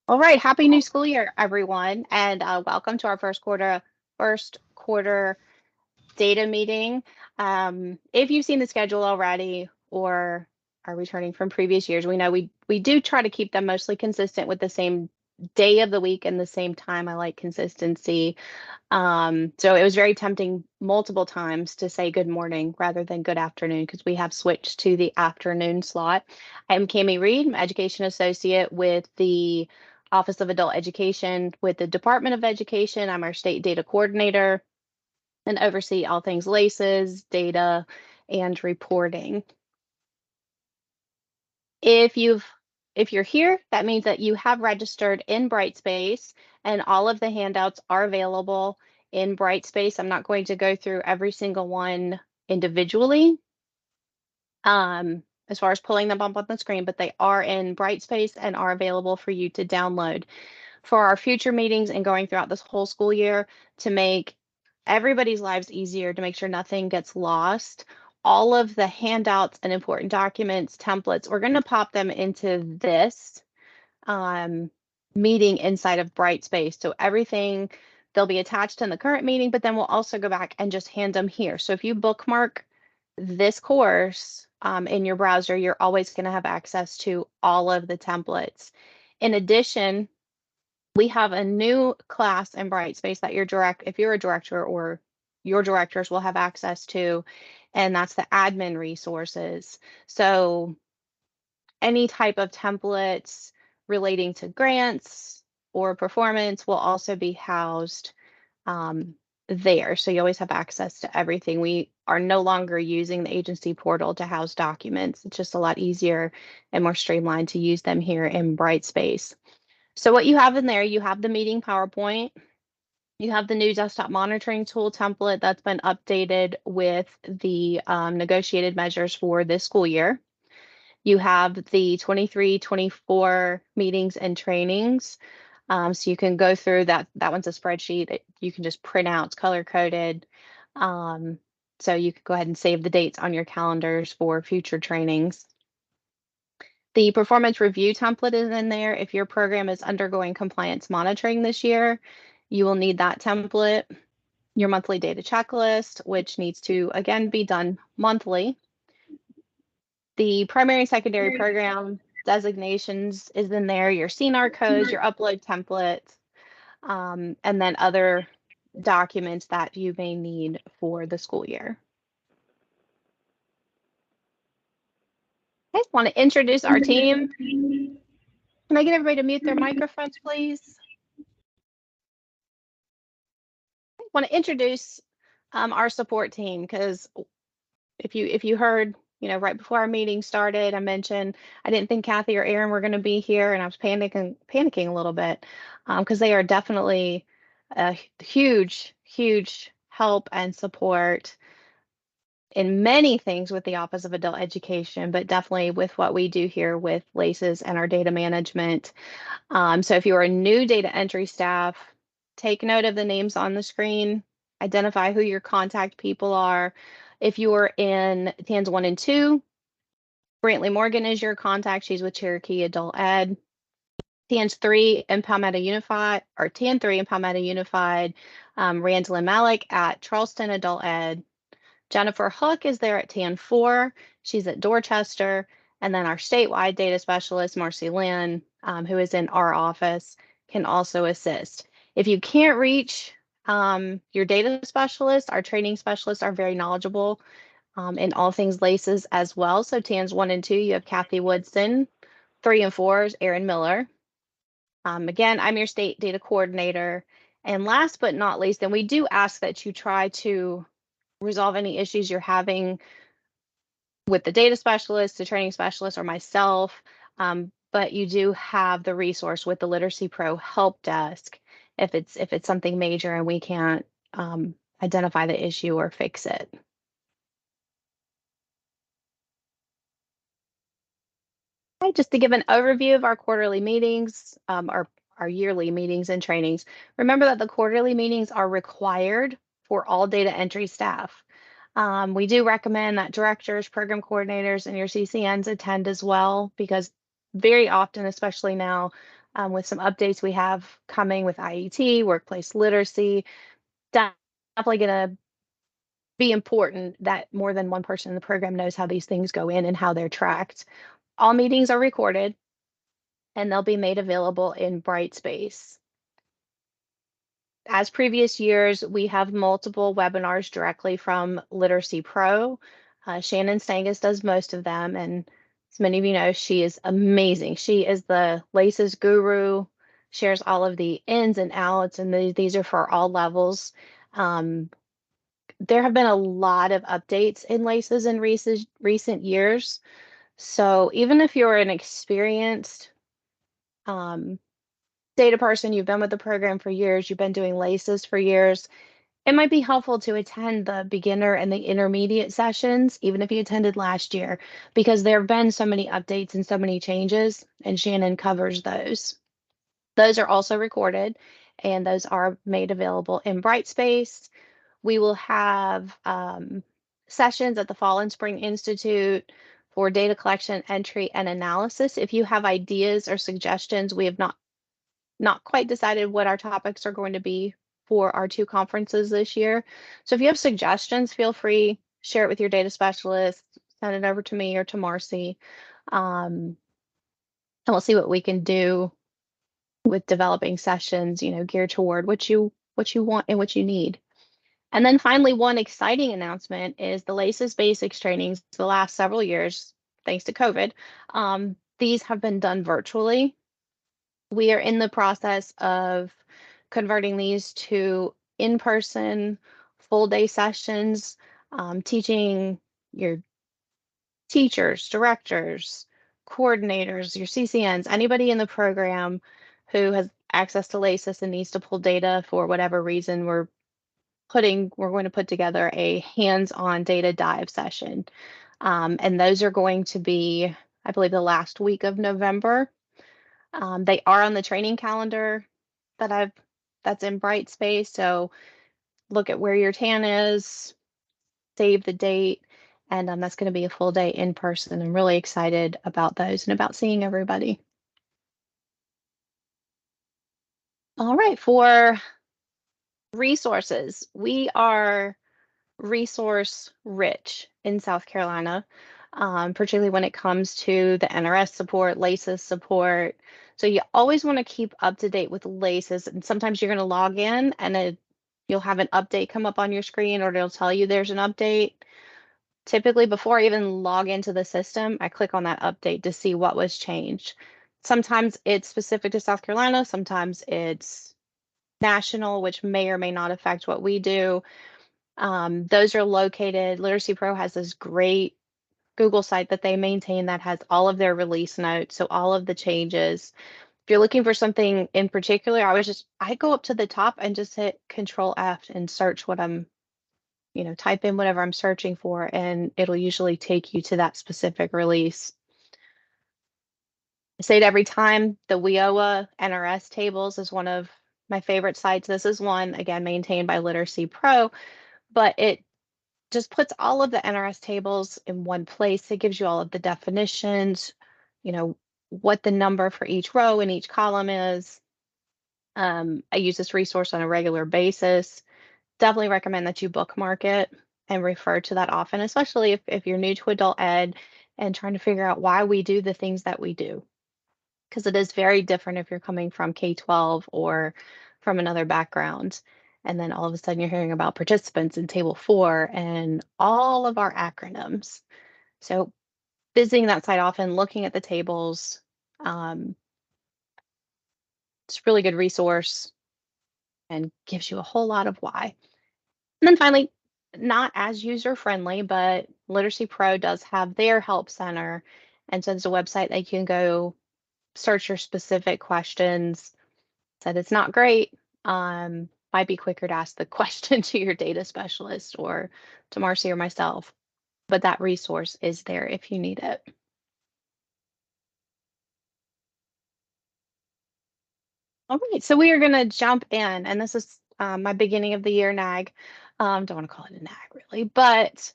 All right, happy new school year, everyone, and welcome to our first quarter data meeting. If you've seen the schedule already or are returning from previous years, we know we do try to keep them mostly consistent with the same day of the week and the same time. I like consistency. So it was very tempting multiple times to say good morning rather than good afternoon because we have switched to the afternoon slot. I'm Cami Reed, I'm Education Associate with the Office of Adult Education with the Department of Education. I'm our state data coordinator and oversee all things LACES, data, and reporting. If you're here, that means that you have registered in Brightspace and all of the handouts are available in Brightspace. I'm not going to go through every single one individually as far as pulling them up on the screen, but they are in Brightspace and are available for you to download. For our future meetings and going throughout this whole school year to make everybody's lives easier, to make sure nothing gets lost, all of the handouts and important documents, templates, we're going to pop them into this meeting inside of Brightspace. So everything, they'll be attached in the current meeting, but then we'll also go back and just hand them here. So if you bookmark this course in your browser, you're always going to have access to all of the templates. In addition, we have a new class in Brightspace that if you're a director or your directors will have access to, and that's the admin resources. So any type of templates relating to grants or performance will also be housed there. So you always have access to everything. We are no longer using the agency portal to house documents. It's just a lot easier and more streamlined to use them here in Brightspace. So what you have in there, you have the meeting PowerPoint, you have the new desktop monitoring tool template that's been updated with the negotiated measures for this school year. You have the 23-24 meetings and trainings. So you can go through that. That one's a spreadsheet that you can just print out, it's color coded. So you can go ahead and save the dates on your calendars for future trainings. The performance review template is in there. If your program is undergoing compliance monitoring this year, you will need that template. Your monthly data checklist, which needs to, again, be done monthly. The primary and secondary program designations is in there, your CNAR codes, your upload templates, and then other documents that you may need for the school year. I just want to introduce our team. Can I get everybody to mute their microphones, please? I want to introduce our support team because if you heard, right before our meeting started, I mentioned I didn't think Kathy or Aaron were going to be here, and I was panicking a little bit because they are definitely a huge help and support in many things with the Office of Adult Education, but definitely with what we do here with LACES and our data management. So if you are a new data entry staff, take note of the names on the screen, identify who your contact people are. If you are in TANs 1 and 2, Brantley Morgan is your contact. She's with Cherokee Adult Ed. TANs 3 in Palmetto Unified, or TAN 3 in Palmetto Unified, Randall Malik at Charleston Adult Ed. Jennifer Hook is there at TAN 4. She's at Dorchester. And then our statewide data specialist, Marcy Lynn, who is in our office, can also assist. If you can't reach your data specialist, our training specialists are very knowledgeable in all things LACES as well. So TANs 1 and 2, you have Kathy Woodson. 3 and 4 is Erin Miller. Again, I'm your state data coordinator. And last but not least, and we do ask that you try to resolve any issues you're having with the data specialist, the training specialist, or myself, but you do have the resource with the Literacy Pro help desk if it's something major and we can't identify the issue or fix it. Okay, just to give an overview of our quarterly meetings, our yearly meetings and trainings. Remember that the quarterly meetings are required for all data entry staff. We do recommend that directors, program coordinators, and your CCNs attend as well, because very often, especially now, with some updates we have coming with IET, workplace literacy, definitely going to be important that more than one person in the program knows how these things go in and how they're tracked. All meetings are recorded and they'll be made available in Brightspace. As previous years, we have multiple webinars directly from Literacy Pro. Shannon Stangus does most of them, and as many of you know, she is amazing. She is the LACES guru, shares all of the ins and outs, and these are for all levels. There have been a lot of updates in LACES in recent years. So even if you're an experienced data person, you've been with the program for years, you've been doing LACES for years, it might be helpful to attend the beginner and the intermediate sessions, even if you attended last year, because there have been so many updates and so many changes, and Shannon covers those. Those are also recorded, and those are made available in Brightspace. We will have sessions at the Fall and Spring Institute for data collection, entry, and analysis. If you have ideas or suggestions, we have not quite decided what our topics are going to be for our 2 conferences this year. So if you have suggestions, feel free, share it with your data specialist, send it over to me or to Marcy. And we'll see what we can do with developing sessions, geared toward what you want and what you need. And then finally, one exciting announcement is the LACES basics trainings the last several years, thanks to COVID. These have been done virtually. We are in the process of converting these to in-person full day sessions, teaching your teachers, directors, coordinators, your CCNs, anybody in the program who has access to LACES and needs to pull data for whatever reason. We're going to put together a hands-on data dive session. And those are going to be, I believe, the last week of November. They are on the training calendar that's in Brightspace. So look at where your TAN is, save the date, and that's going to be a full day in person. I'm really excited about those and about seeing everybody. All right, for resources, we are resource rich in South Carolina, particularly when it comes to the NRS support, LACES support. So you always want to keep up to date with LACES, and sometimes you're going to log in and you'll have an update come up on your screen, or it'll tell you there's an update. Typically, before I even log into the system, I click on that update to see what was changed. Sometimes it's specific to South Carolina, sometimes it's national, which may or may not affect what we do. Those are located. Literacy Pro has this great Google site that they maintain that has all of their release notes, so all of the changes. If you're looking for something in particular, I go up to the top and just hit Control F and search what I'm, type in whatever I'm searching for, and it'll usually take you to that specific release. I say it every time, the WIOA NRS tables is one of my favorite sites. This is one, again, maintained by Literacy Pro, but it just puts all of the NRS tables in one place. It gives you all of the definitions, what the number for each row and each column is. I use this resource on a regular basis. Definitely recommend that you bookmark it and refer to that often, especially if you're new to adult ed and trying to figure out why we do the things that we do. Because it is very different if you're coming from K-12 or from another background. And then all of a sudden you're hearing about participants in Table 4 and all of our acronyms. So visiting that site often, looking at the tables, it's a really good resource and gives you a whole lot of why. And then finally, not as user-friendly, but Literacy Pro does have their help center. And so there's a website that you can go search your specific questions. Said it's not great. Might be quicker to ask the question to your data specialist or to Marcy or myself, but that resource is there if you need it. All right, so we are going to jump in, and this is my beginning of the year NAG. Don't want to call it a nag really, but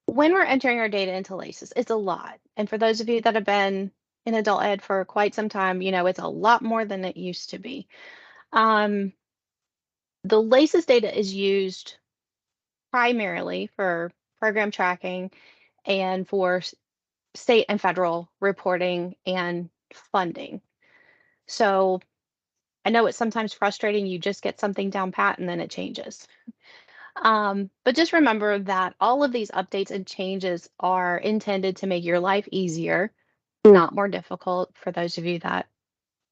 when we're entering our data into LACES, it's a lot. And for those of you that have been in adult ed for quite some time, you know it's a lot more than it used to be. The LACES data is used primarily for program tracking and for state and federal reporting and funding. So I know it's sometimes frustrating. You just get something down pat and then it changes. But just remember that all of these updates and changes are intended to make your life easier, not more difficult for those of you that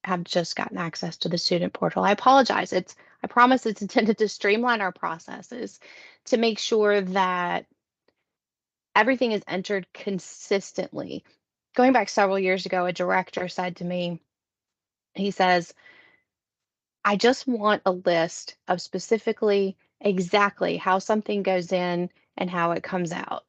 have just gotten access to the student portal. I apologize. I promise it's intended to streamline our processes to make sure that everything is entered consistently. Going back several years ago, a director said to me, he says, I just want a list of specifically exactly how something goes in and how it comes out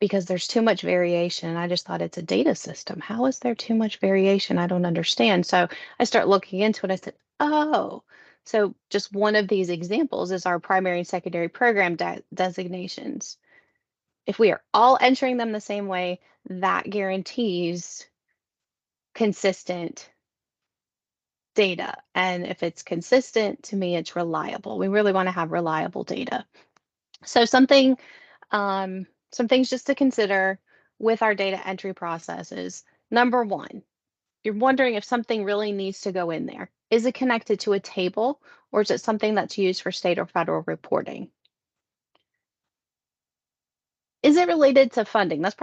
because there's too much variation. I just thought it's a data system. How is there too much variation? I don't understand. So I start looking into it. I said, oh, so just one of these examples is our primary and secondary program designations. If we are all entering them the same way, that guarantees consistent data. And if it's consistent, to me, it's reliable. We really want to have reliable data. So some things just to consider with our data entry processes. Number one, you're wondering if something really needs to go in there. Is it connected to a table or is it something that's used for state or federal reporting? Is it related to funding? That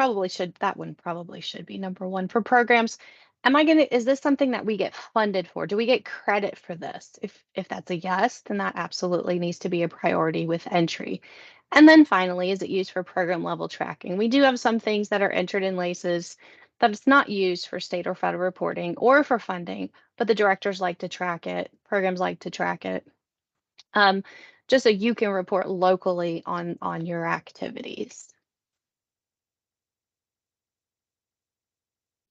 one probably should be number one for programs. Is this something that we get funded for? Do we get credit for this? If that's a yes, then that absolutely needs to be a priority with entry. And then finally, is it used for program level tracking? We do have some things that are entered in LACES that it's not used for state or federal reporting or for funding, but the directors like to track it, programs like to track it. Just so you can report locally on your activities.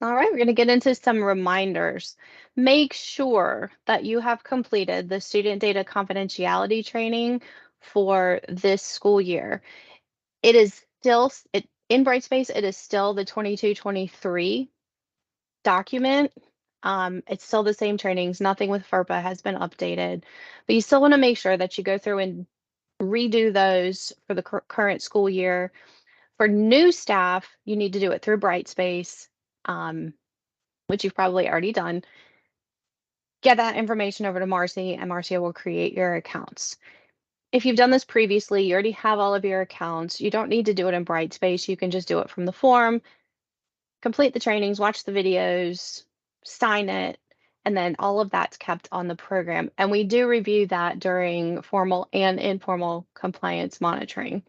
All right, we're going to get into some reminders. Make sure that you have completed the student data confidentiality training for this school year. It is still, in Brightspace, it is still the 22-23 document. It's still the same trainings. Nothing with FERPA has been updated, but you still want to make sure that you go through and redo those for the current school year. For new staff, you need to do it through Brightspace. Which you've probably already done, get that information over to Marcy and Marcia will create your accounts. If you've done this previously, you already have all of your accounts. You don't need to do it in Brightspace. You can just do it from the form, complete the trainings, watch the videos, sign it, and then all of that's kept on the program. And we do review that during formal and informal compliance monitoring,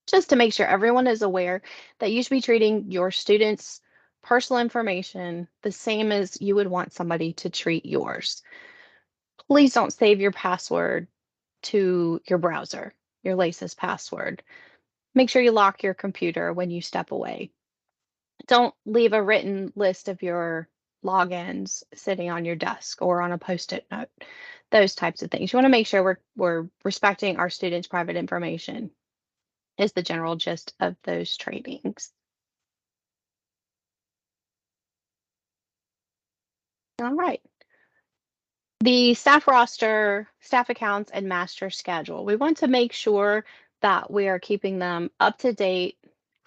just to make sure everyone is aware that you should be treating your students' personal information the same as you would want somebody to treat yours. Please don't save your password to your browser, your LACES password. Make sure you lock your computer when you step away. Don't leave a written list of your logins sitting on your desk or on a post-it note. Those types of things. You want to make sure we're respecting our students' private information is the general gist of those trainings. All right. The staff roster, staff accounts, and master schedule. We want to make sure that we are keeping them up to date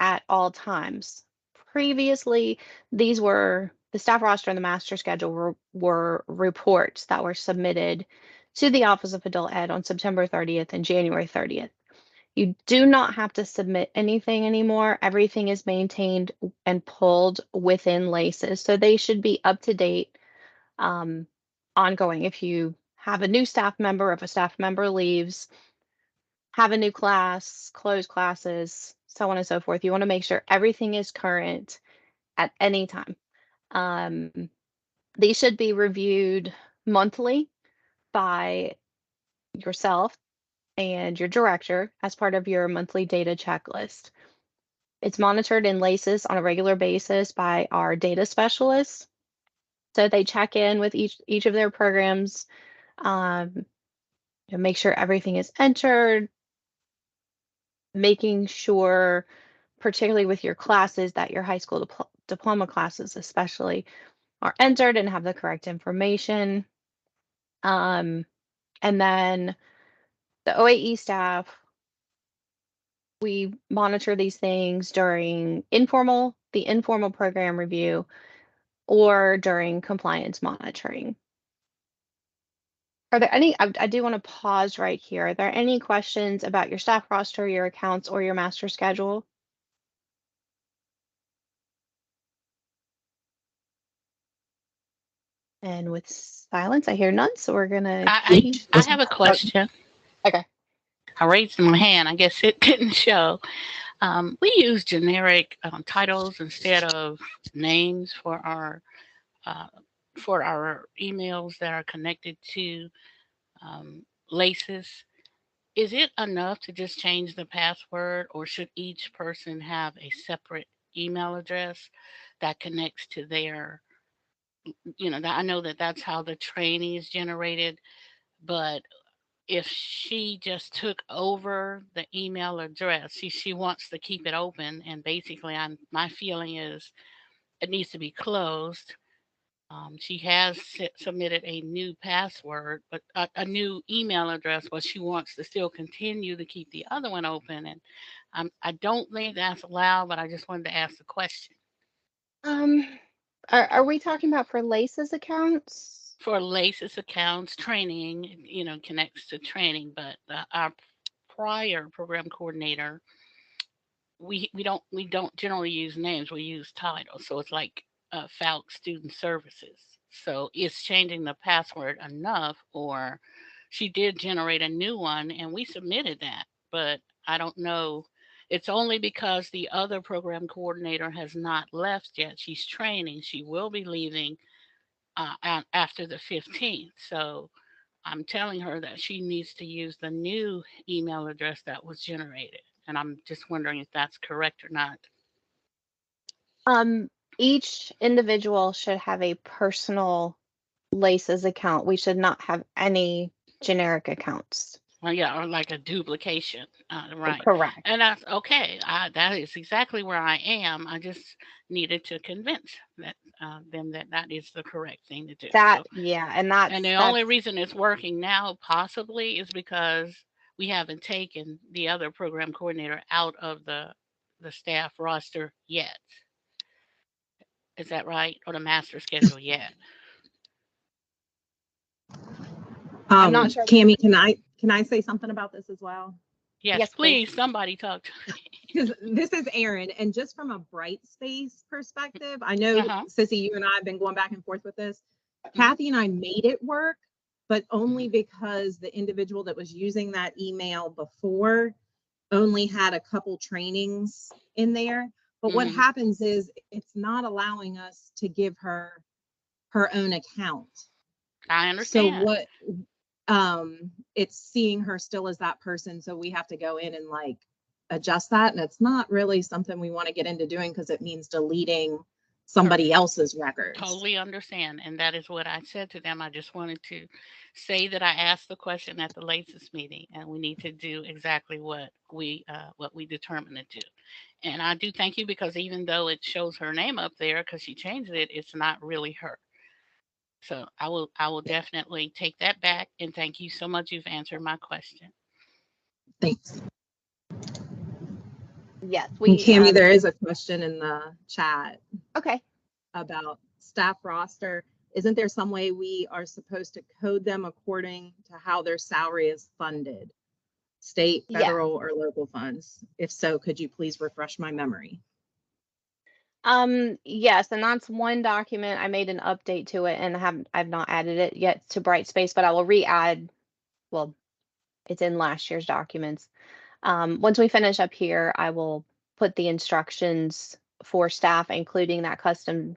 at all times. Previously, the staff roster and the master schedule were reports that were submitted to the Office of Adult Ed on September 30th and January 30th. You do not have to submit anything anymore. Everything is maintained and pulled within LACES, so they should be up to date ongoing. If you have a new staff member, if a staff member leaves, have a new class, close classes, so on and so forth, you want to make sure everything is current at any time. These should be reviewed monthly by yourself and your director as part of your monthly data checklist. It's monitored in LACES on a regular basis by our data specialists. So they check in with each of their programs, make sure everything is entered, making sure, particularly with your classes, that your high school diploma classes especially are entered and have the correct information. And then the OAE staff, we monitor these things during the informal program review or during compliance monitoring. Are there any, I do want to pause right here. Are there any questions about your staff roster, your accounts, or your master schedule? And with silence, I hear none, so we're gonna I have a question. Okay. I raised my hand. I guess it didn't show. We use generic titles instead of names uh, for our emails that are connected to LACES. Is it enough to just change the password, or should each person have a separate email address that connects to their, that I know that that's how the training is generated, but if she just took over the email address, she wants to keep it open, and basically, my feeling is it needs to be closed. She has submitted a new password, but a new email address, but she wants to still continue to keep the other one open. And I don't think that's allowed, but I just wanted to ask the question. Um, are we talking about for Lace's accounts? For LACES accounts, training, connects to training, but our prior program coordinator, we don't generally use names. We use titles. So it's like FALC Student Services. So is changing the password enough, or she did generate a new one and we submitted that, but I don't know. It's only because the other program coordinator has not left yet. She's training. She will be leaving after the 15th. So I'm telling her that she needs to use the new email address that was generated. And I'm just wondering if that's correct or not. Um, each individual should have a personal Lace's account. We should not have any generic accounts. Well, yeah, or like a duplication, right? Correct. And that's okay. That is exactly where I am. I just needed to convince them that that is the correct thing to do. That, So, yeah, and and the that's only reason it's working now possibly is because we haven't taken the other program coordinator out of the staff roster yet. Is that right? Or the master schedule yet? I'm not sure. Cami, can I say something about this as well? Yes, Yes, please. please. Somebody talk to me. Because this is Erin, and just from a Bright Space perspective, I know, Uh-huh. Sissy, you and I have been going back and forth with this. Mhm. Kathy and I made it work, but only because the individual that was using that email before only had a couple trainings in there. But what Mhm. happens is it's not allowing us to give her her own account. I So understand. what it's seeing her still as that person, so we have to go in and like adjust that, and it's not really something we want to get into doing because it means deleting somebody else's records. Totally understand. And that is what I said to them. I just wanted to say that I asked the question at the latest meeting, and we need to do exactly what we determined to do. And I do thank you, because even though it shows her name up there because she changed it, it's not really her. So I will definitely take that back, and thank you so much. You've answered my question. Thanks. Yes, And Cami, there is a question in the chat okay. about staff roster. Isn't there some way we are supposed to code them according to how their salary is funded? State, Yeah. federal, or local funds? If so, could you please refresh my memory? Yes, and that's one document. I made an update to it and I've not added it yet to Brightspace, but I will re-add, well, it's in last year's documents. Once we finish up here, I will put the instructions for staff, including the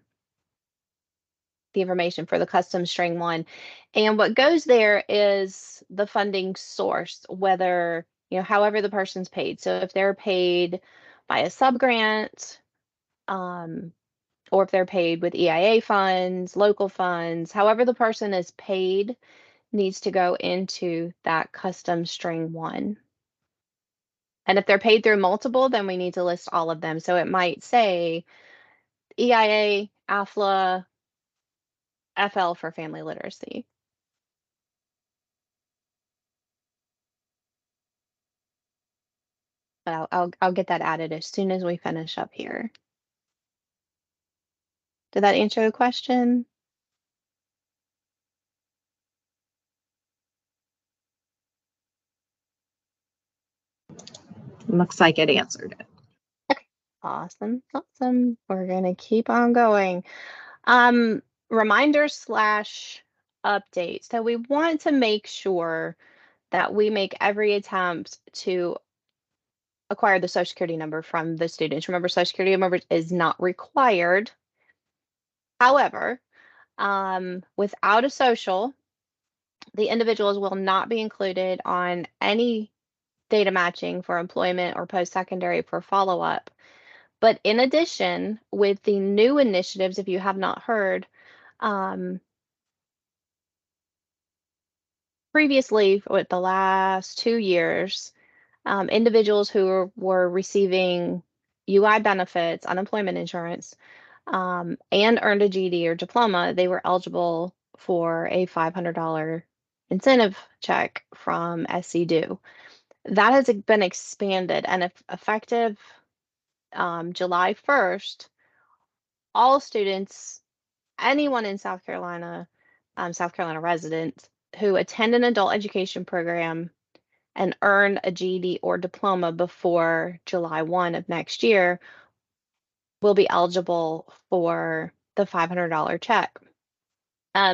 information for the custom string one. And what goes there is the funding source, whether, however the person's paid. So if they're paid by a subgrant, or if they're paid with EIA funds, local funds, however the person is paid needs to go into that custom string one. And if they're paid through multiple, then we need to list all of them. So it might say EIA, AFLA, FL for family literacy. But I'll get that added as soon as we finish up here. Did that answer the question? Looks like it answered it. Awesome. We're gonna keep on going. Reminders / updates. So we want to make sure that we make every attempt to acquire the Social Security number from the students. Remember, Social Security number is not required. However, without a social, the individuals will not be included on any data matching for employment or post-secondary for follow-up. But in addition, with the new initiatives, if you have not heard, previously, with the last 2 years, individuals who were receiving UI benefits, unemployment insurance, and earned a GED or diploma, they were eligible for a $500 incentive check from SCDO. That has been expanded, and effective July 1st, all students, anyone in South Carolina residents who attend an adult education program and earn a GED or diploma before July 1 of next year will be eligible for the $500 check.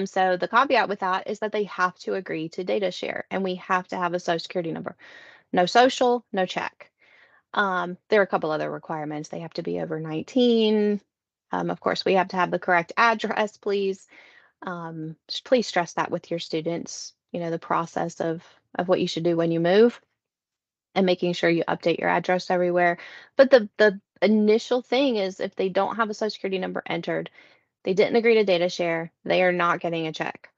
So the caveat with that is that they have to agree to data share, and we have to have a Social Security number. No social, no check. There are a couple other requirements. They have to be over 19. Of course, we have to have the correct address, please. Please stress that with your students, the process of what you should do when you move and making sure you update your address everywhere. But the initial thing is if they don't have a Social Security number entered, they didn't agree to data share, they are not getting a check.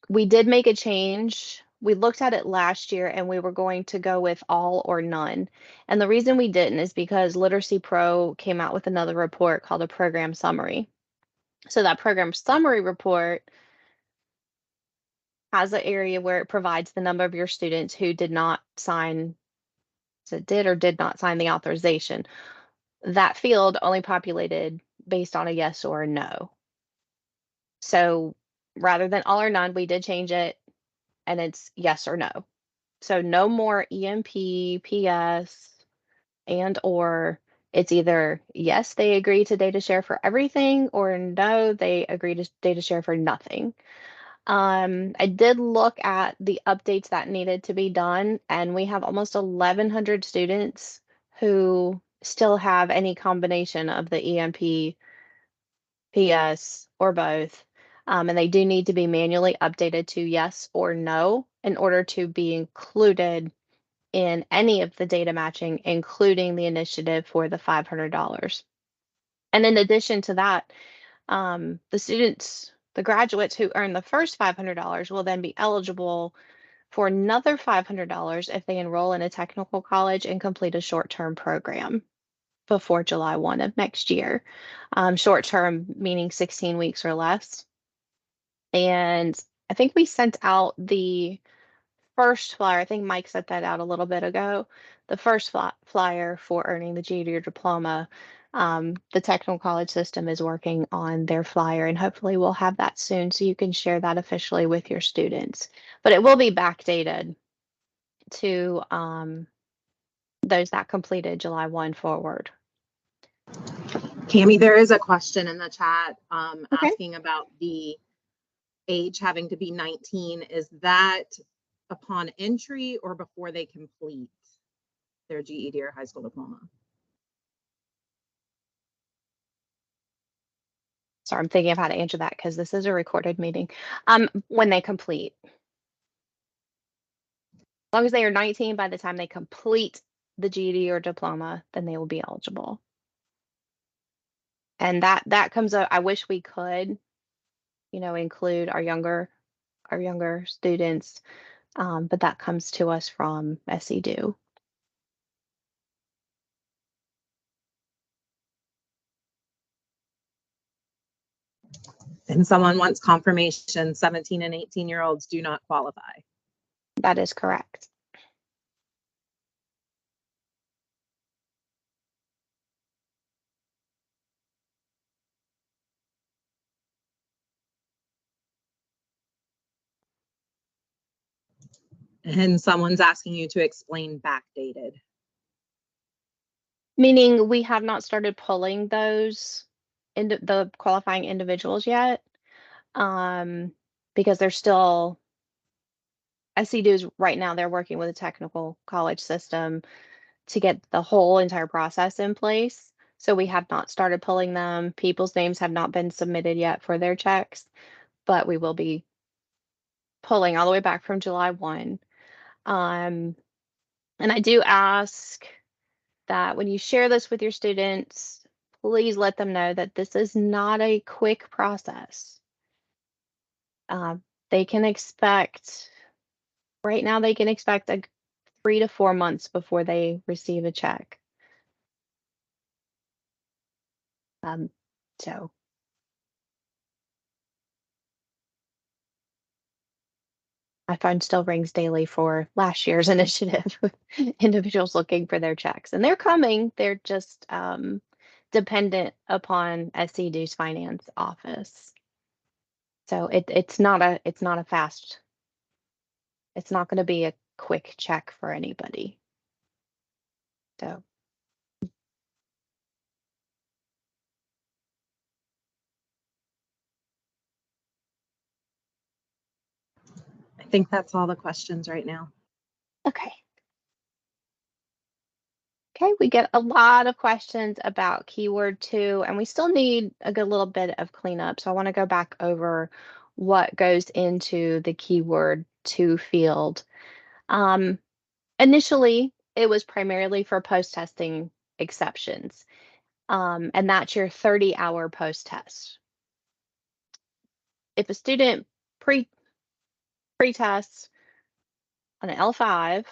We did make a change. We looked at it last year and we were going to go with all or none. And the reason we didn't is because Literacy Pro came out with another report called a program summary. So that program summary report has an area where it provides the number of your students who did not sign, so did or did not sign the authorization. That field only populated based on a yes or a no. So rather than all or none, we did change it and it's yes or no. So no more EMP, PS, and or it's either yes, they agree to data share for everything, or no, they agree to data share for nothing. I did look at the updates that needed to be done, and we have almost 1,100 students who still have any combination of the EMP, PS, or both. And they do need to be manually updated to yes or no in order to be included in any of the data matching, including the initiative for the $500. And in addition to that, the graduates who earn the first $500 will then be eligible for another $500 if they enroll in a technical college and complete a short-term program before July 1 of next year. Short-term meaning 16 weeks or less. And I think we sent out the first flyer. I think Mike sent that out a little bit ago. The first flyer for earning the GED or diploma. The technical college system is working on their flyer, and hopefully we'll have that soon so you can share that officially with your students. But it will be backdated to those that completed July 1 forward. Cami, there is a question in the chat Okay. asking about the age having to be 19. Is that upon entry or before they complete their GED or high school diploma? Sorry, I'm thinking of how to answer that because this is a recorded meeting. When they complete. As long as they are 19 by the time they complete the GED or diploma, then they will be eligible. And that comes up. I wish we could, include our younger students. but that comes to us from SEDU. And someone wants confirmation, 17 and 18-year-olds do not qualify. That is correct. And someone's asking you to explain backdated. Meaning we have not started pulling those into the qualifying individuals yet, because they're still, SEDU's right now, they're working with a technical college system to get the whole entire process in place. So we have not started pulling them. People's names have not been submitted yet for their checks, but we will be pulling all the way back from July 1. And I do ask that when you share this with your students, please let them know that this is not a quick process. They can expect, right now, they can expect 3 to 4 months before they receive a check. So my phone still rings daily for last year's initiative with individuals looking for their checks, and they're coming. They're just dependent upon SEDU's finance office. So it's not a fast. It's not going to be a quick check for anybody. So I think that's all the questions right now. okay. Okay, we get a lot of questions about keyword 2, and we still need a good little bit of cleanup. So I want to go back over what goes into the keyword 2 field. Initially, it was primarily for post-testing exceptions, and that's your 30-hour post-test. If a student pre-tests on an L5,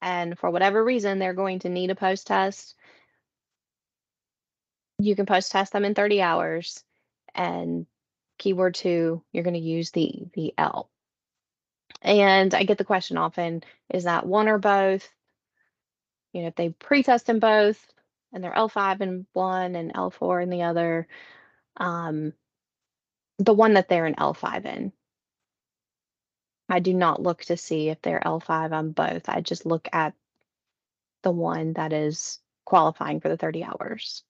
and for whatever reason they're going to need a post-test, you can post-test them in 30 hours, and keyword 2, you're going to use the L. And I get the question often, is that one or both? You know, if they pre-test in both and they're L5 in one and L4 in the other, the one that they're an L5 in. I do not look to see if they're L5 on both. I just look at the one that is qualifying for the 30 hours.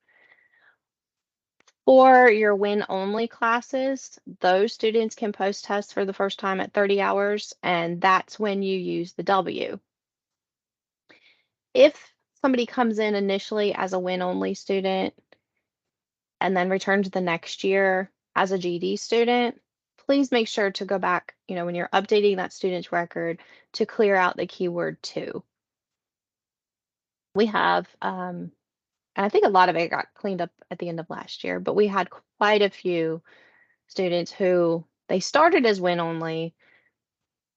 For your win-only classes, those students can post-test for the first time at 30 hours, and that's when you use the W. If somebody comes in initially as a win-only student and then returns the next year as a GD student, please make sure to go back, you know, when you're updating that student's record, to clear out the keyword 2. We have, and I think a lot of it got cleaned up at the end of last year, but we had quite a few students who they started as win only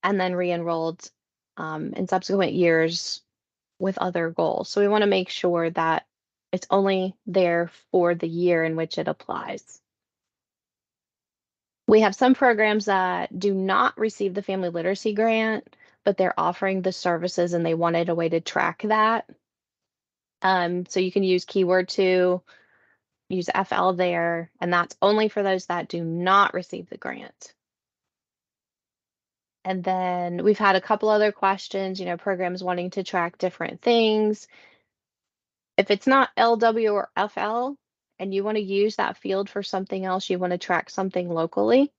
and then re-enrolled in subsequent years with other goals. So we want to make sure that it's only there for the year in which it applies. We have some programs that do not receive the family literacy grant, but they're offering the services and they wanted a way to track that. So you can use keyword 2, use FL there, and that's only for those that do not receive the grant. And then we've had a couple other questions, you know, programs wanting to track different things. If it's not LW or FL and you want to use that field for something else, you want to track something locally,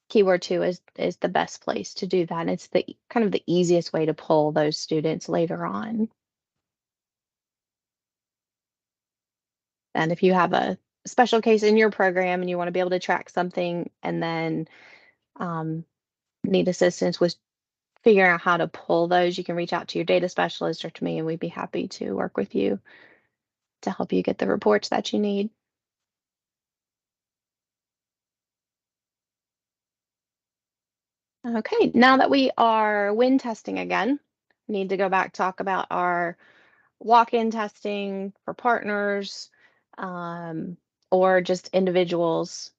keyword 2 is the best place to do that. And it's the kind of the easiest way to pull those students later on. And if you have a special case in your program and you want to be able to track something and then need assistance with figuring out how to pull those, you can reach out to your data specialist or to me, and we'd be happy to work with you to help you get the reports that you need. Okay, now that we are wind testing again, we need to go back, talk about our walk-in testing for partners, or just individuals,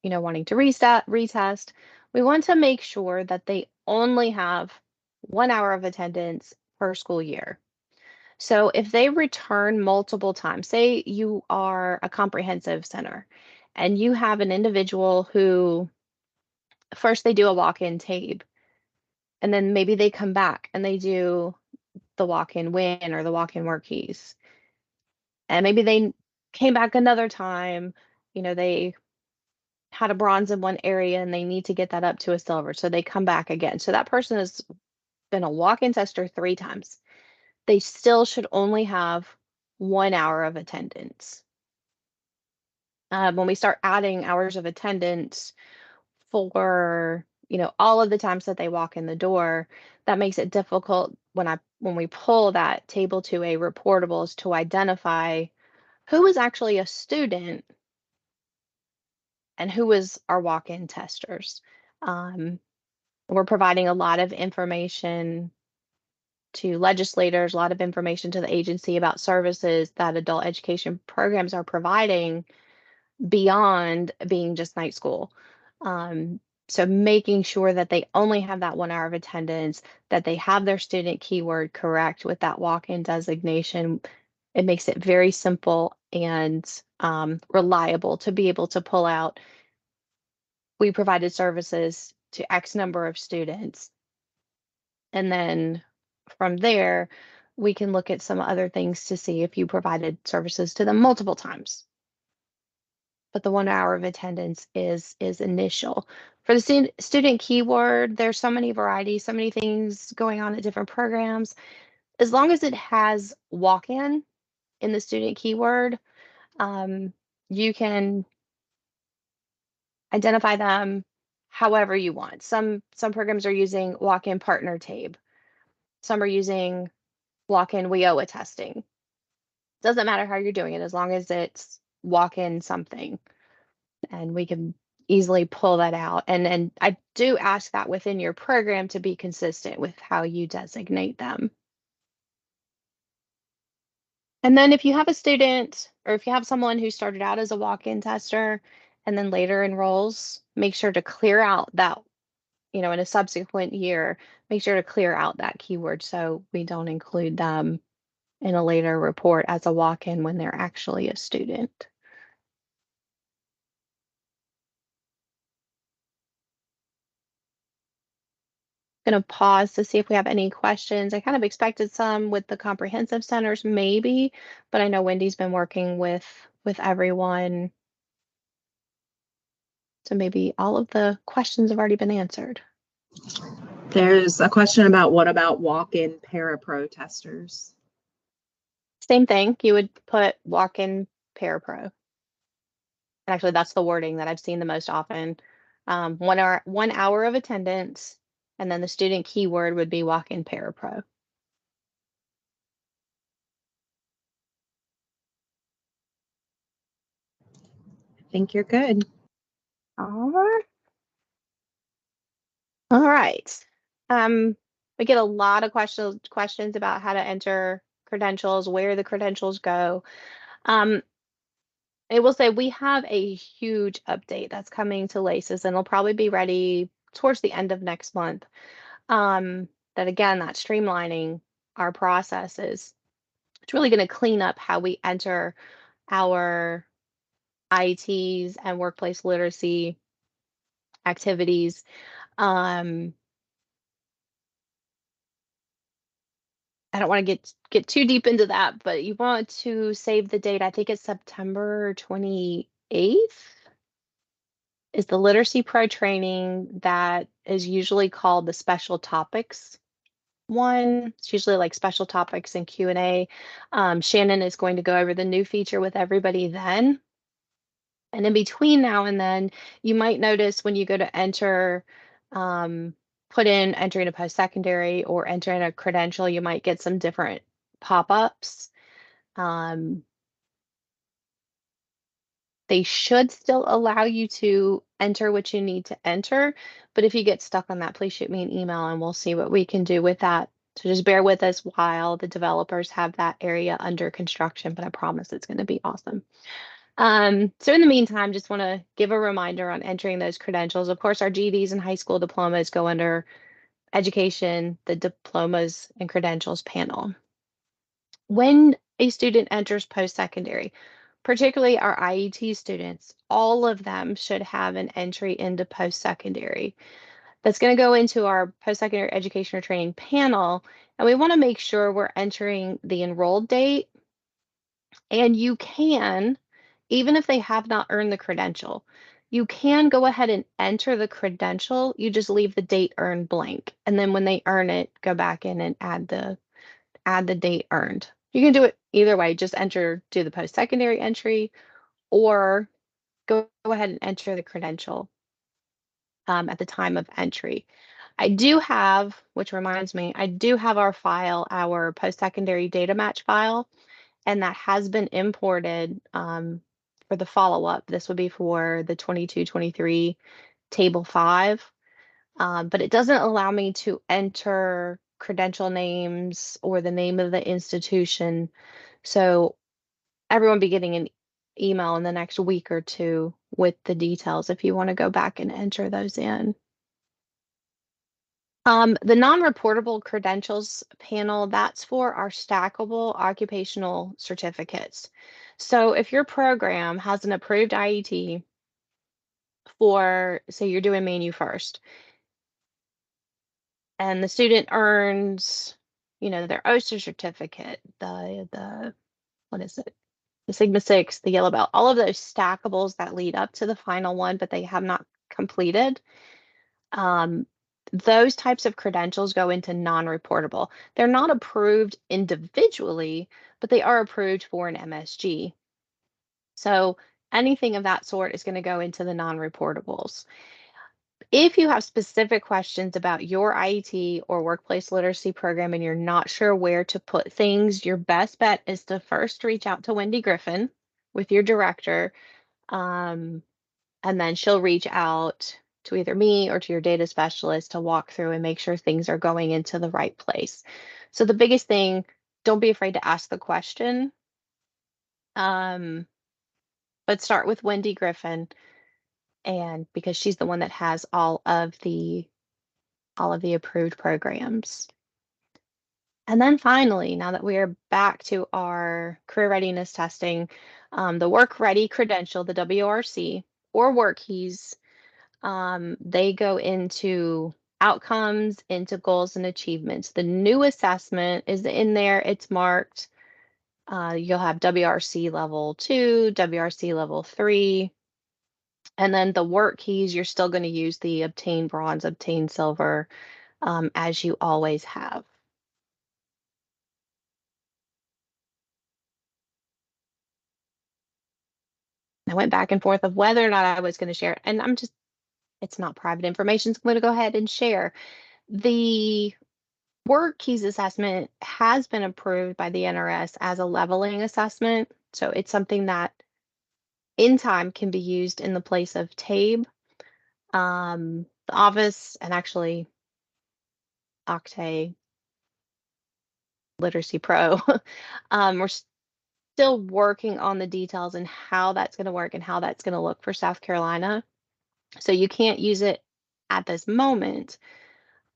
wanting to retest. We want to make sure that they only have 1 hour of attendance per school year. So if they return multiple times, say you are a comprehensive center and you have an individual who first they do a walk-in tape, and then maybe they come back and they do the walk-in win or the walk-in work keys. And maybe they came back another time, they had a bronze in one area and they need to get that up to a silver. So they come back again. So that person has been a walk-in tester 3 times. They still should only have 1 hour of attendance. When we start adding hours of attendance for, all of the times that they walk in the door, that makes it difficult when we pull that table to a reportables to identify who is actually a student and who is our walk-in testers. We're providing a lot of information to legislators, a lot of information to the agency about services that adult education programs are providing beyond being just night school. So making sure that they only have that 1 hour of attendance, that they have their student keyword correct with that walk-in designation, it makes it very simple and reliable to be able to pull out. We provided services to X number of students. And then from there, we can look at some other things to see if you provided services to them multiple times. But the 1 hour of attendance is initial. For the student keyword, there's so many varieties, so many things going on at different programs. As long as it has walk-in in the student keyword, you can identify them however you want. Some programs are using walk-in partner tape. Some are using walk-in WIOA testing. Doesn't matter how you're doing it as long as it's walk-in something. And we can easily pull that out. And I do ask that within your program to be consistent with how you designate them. And then if you have a student or if you have someone who started out as a walk-in tester and then later enrolls, make sure to clear out that, in a subsequent year, make sure to clear out that keyword so we don't include them in a later report as a walk-in when they're actually a student. Going to pause to see if we have any questions. I kind of expected some with the comprehensive centers, maybe, but I know Wendy's been working with everyone. So maybe all of the questions have already been answered. There's a question about what about walk-in parapro testers? Same thing. You would put walk-in parapro. Actually, that's the wording that I've seen the most often. 1 hour of attendance, and then the student keyword would be walk-in parapro. I think you're good. All right. All right. We get a lot of questions about how to enter credentials, where the credentials go. I will say we have a huge update that's coming to LACES, and it'll probably be ready towards the end of next month. That again, that's streamlining our processes. It's really going to clean up how we enter our IETs and workplace literacy activities. I don't want to get too deep into that, but you want to save the date. I think it's September 28th is the Literacy Pro training that is usually called the special topics one. It's usually like special topics and Q&A. Shannon is going to go over the new feature with everybody then. And in between now and then, you might notice when you go to enter, put in entering a post-secondary or enter in a credential, you might get some different pop-ups. They should still allow you to enter what you need to enter, but if you get stuck on that, please shoot me an email and we'll see what we can do with that. So just bear with us while the developers have that area under construction, but I promise it's going to be awesome. So in the meantime, just want to give a reminder on entering those credentials. Of course, our GEDs and high school diplomas go under education, the diplomas and credentials panel. When a student enters post-secondary, particularly our IET students, all of them should have an entry into post-secondary. That's going to go into our post-secondary education or training panel, and we want to make sure we're entering the enrolled date. And you can, even if they have not earned the credential, you can go ahead and enter the credential. You just leave the date earned blank. And then when they earn it, go back in and add the date earned. You can do it either way. Just do the post-secondary entry, or go ahead and enter the credential at the time of entry. I do have, which reminds me, I do have our file, our post-secondary data match file, and that has been imported for the follow-up. This would be for the 22-23 table 5, but it doesn't allow me to enter credential names or the name of the institution. So everyone be getting an email in the next week or two with the details if you want to go back and enter those in. The non-reportable credentials panel, that's for our stackable occupational certificates. So if your program has an approved IET for, say you're doing Manu First, and the student earns, their OSTER certificate, what is it? The Sigma 6, the Yellow Belt, all of those stackables that lead up to the final one, but they have not completed. Those types of credentials go into non-reportable. They're not approved individually, but they are approved for an MSG. So anything of that sort is going to go into the non-reportables. If you have specific questions about your IET or workplace literacy program and you're not sure where to put things, your best bet is to first reach out to Wendy Griffin with your director, and then she'll reach out to either me or to your data specialist to walk through and make sure things are going into the right place. So the biggest thing, don't be afraid to ask the question, but start with Wendy Griffin, and because she's the one that has all of the approved programs. And then finally, now that we are back to our career readiness testing, the Work Ready credential, the WRC, or WorkKeys, they go into outcomes, into goals and achievements. The new assessment is in there. It's marked. You'll have WRC level 2, WRC level 3. And then the WorkKeys, you're still going to use the obtain bronze, obtain silver, as you always have. I went back and forth of whether or not I was going to share it. And it's not private information, so I'm going to go ahead and share. The WorkKeys assessment has been approved by the NRS as a leveling assessment. So it's something that in time can be used in the place of TABE. The office and actually Octave Literacy Pro, we're still working on the details and how that's going to work and how that's going to look for South Carolina. So you can't use it at this moment.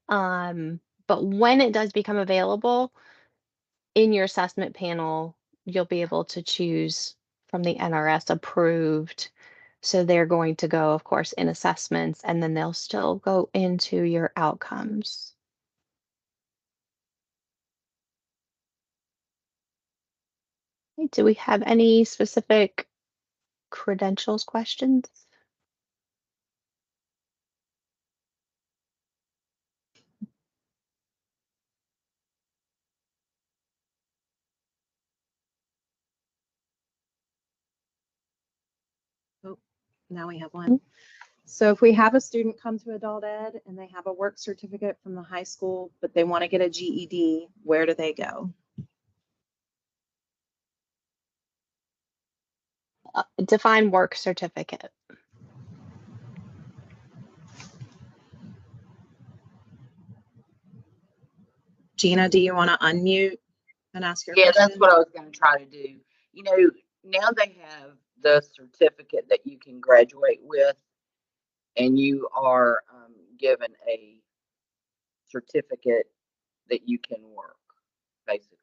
But when it does become available in your assessment panel, you'll be able to choose from the NRS approved. So they're going to go, of course, in assessments, and then they'll still go into your outcomes. Okay, do we have any specific credentials questions? Now we have one. So if we have a student come to adult ed and they have a work certificate from the high school, but they want to get a GED, where do they go? Define work certificate. Gina, do you want to unmute and ask your Yeah, question? that's what I was going to try to do. You know, now they have the certificate that you can graduate with, and you are given a certificate that you can work, basically.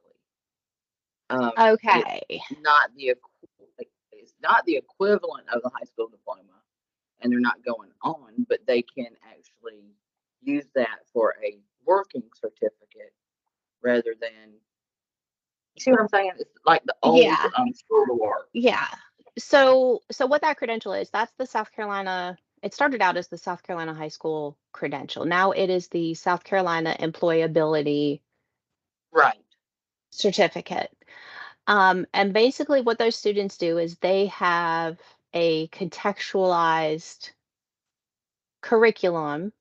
Okay. It's not the equivalent of the high school diploma, and they're not going on, but they can actually use that for a working certificate rather than. You see what I'm saying? It's like the old Yeah. school to work. Yeah. So what that credential is, that's the South Carolina, it started out as the South Carolina high school credential. Now it is the South Carolina employability Right. certificate. And basically what those students do is they have a contextualized curriculum.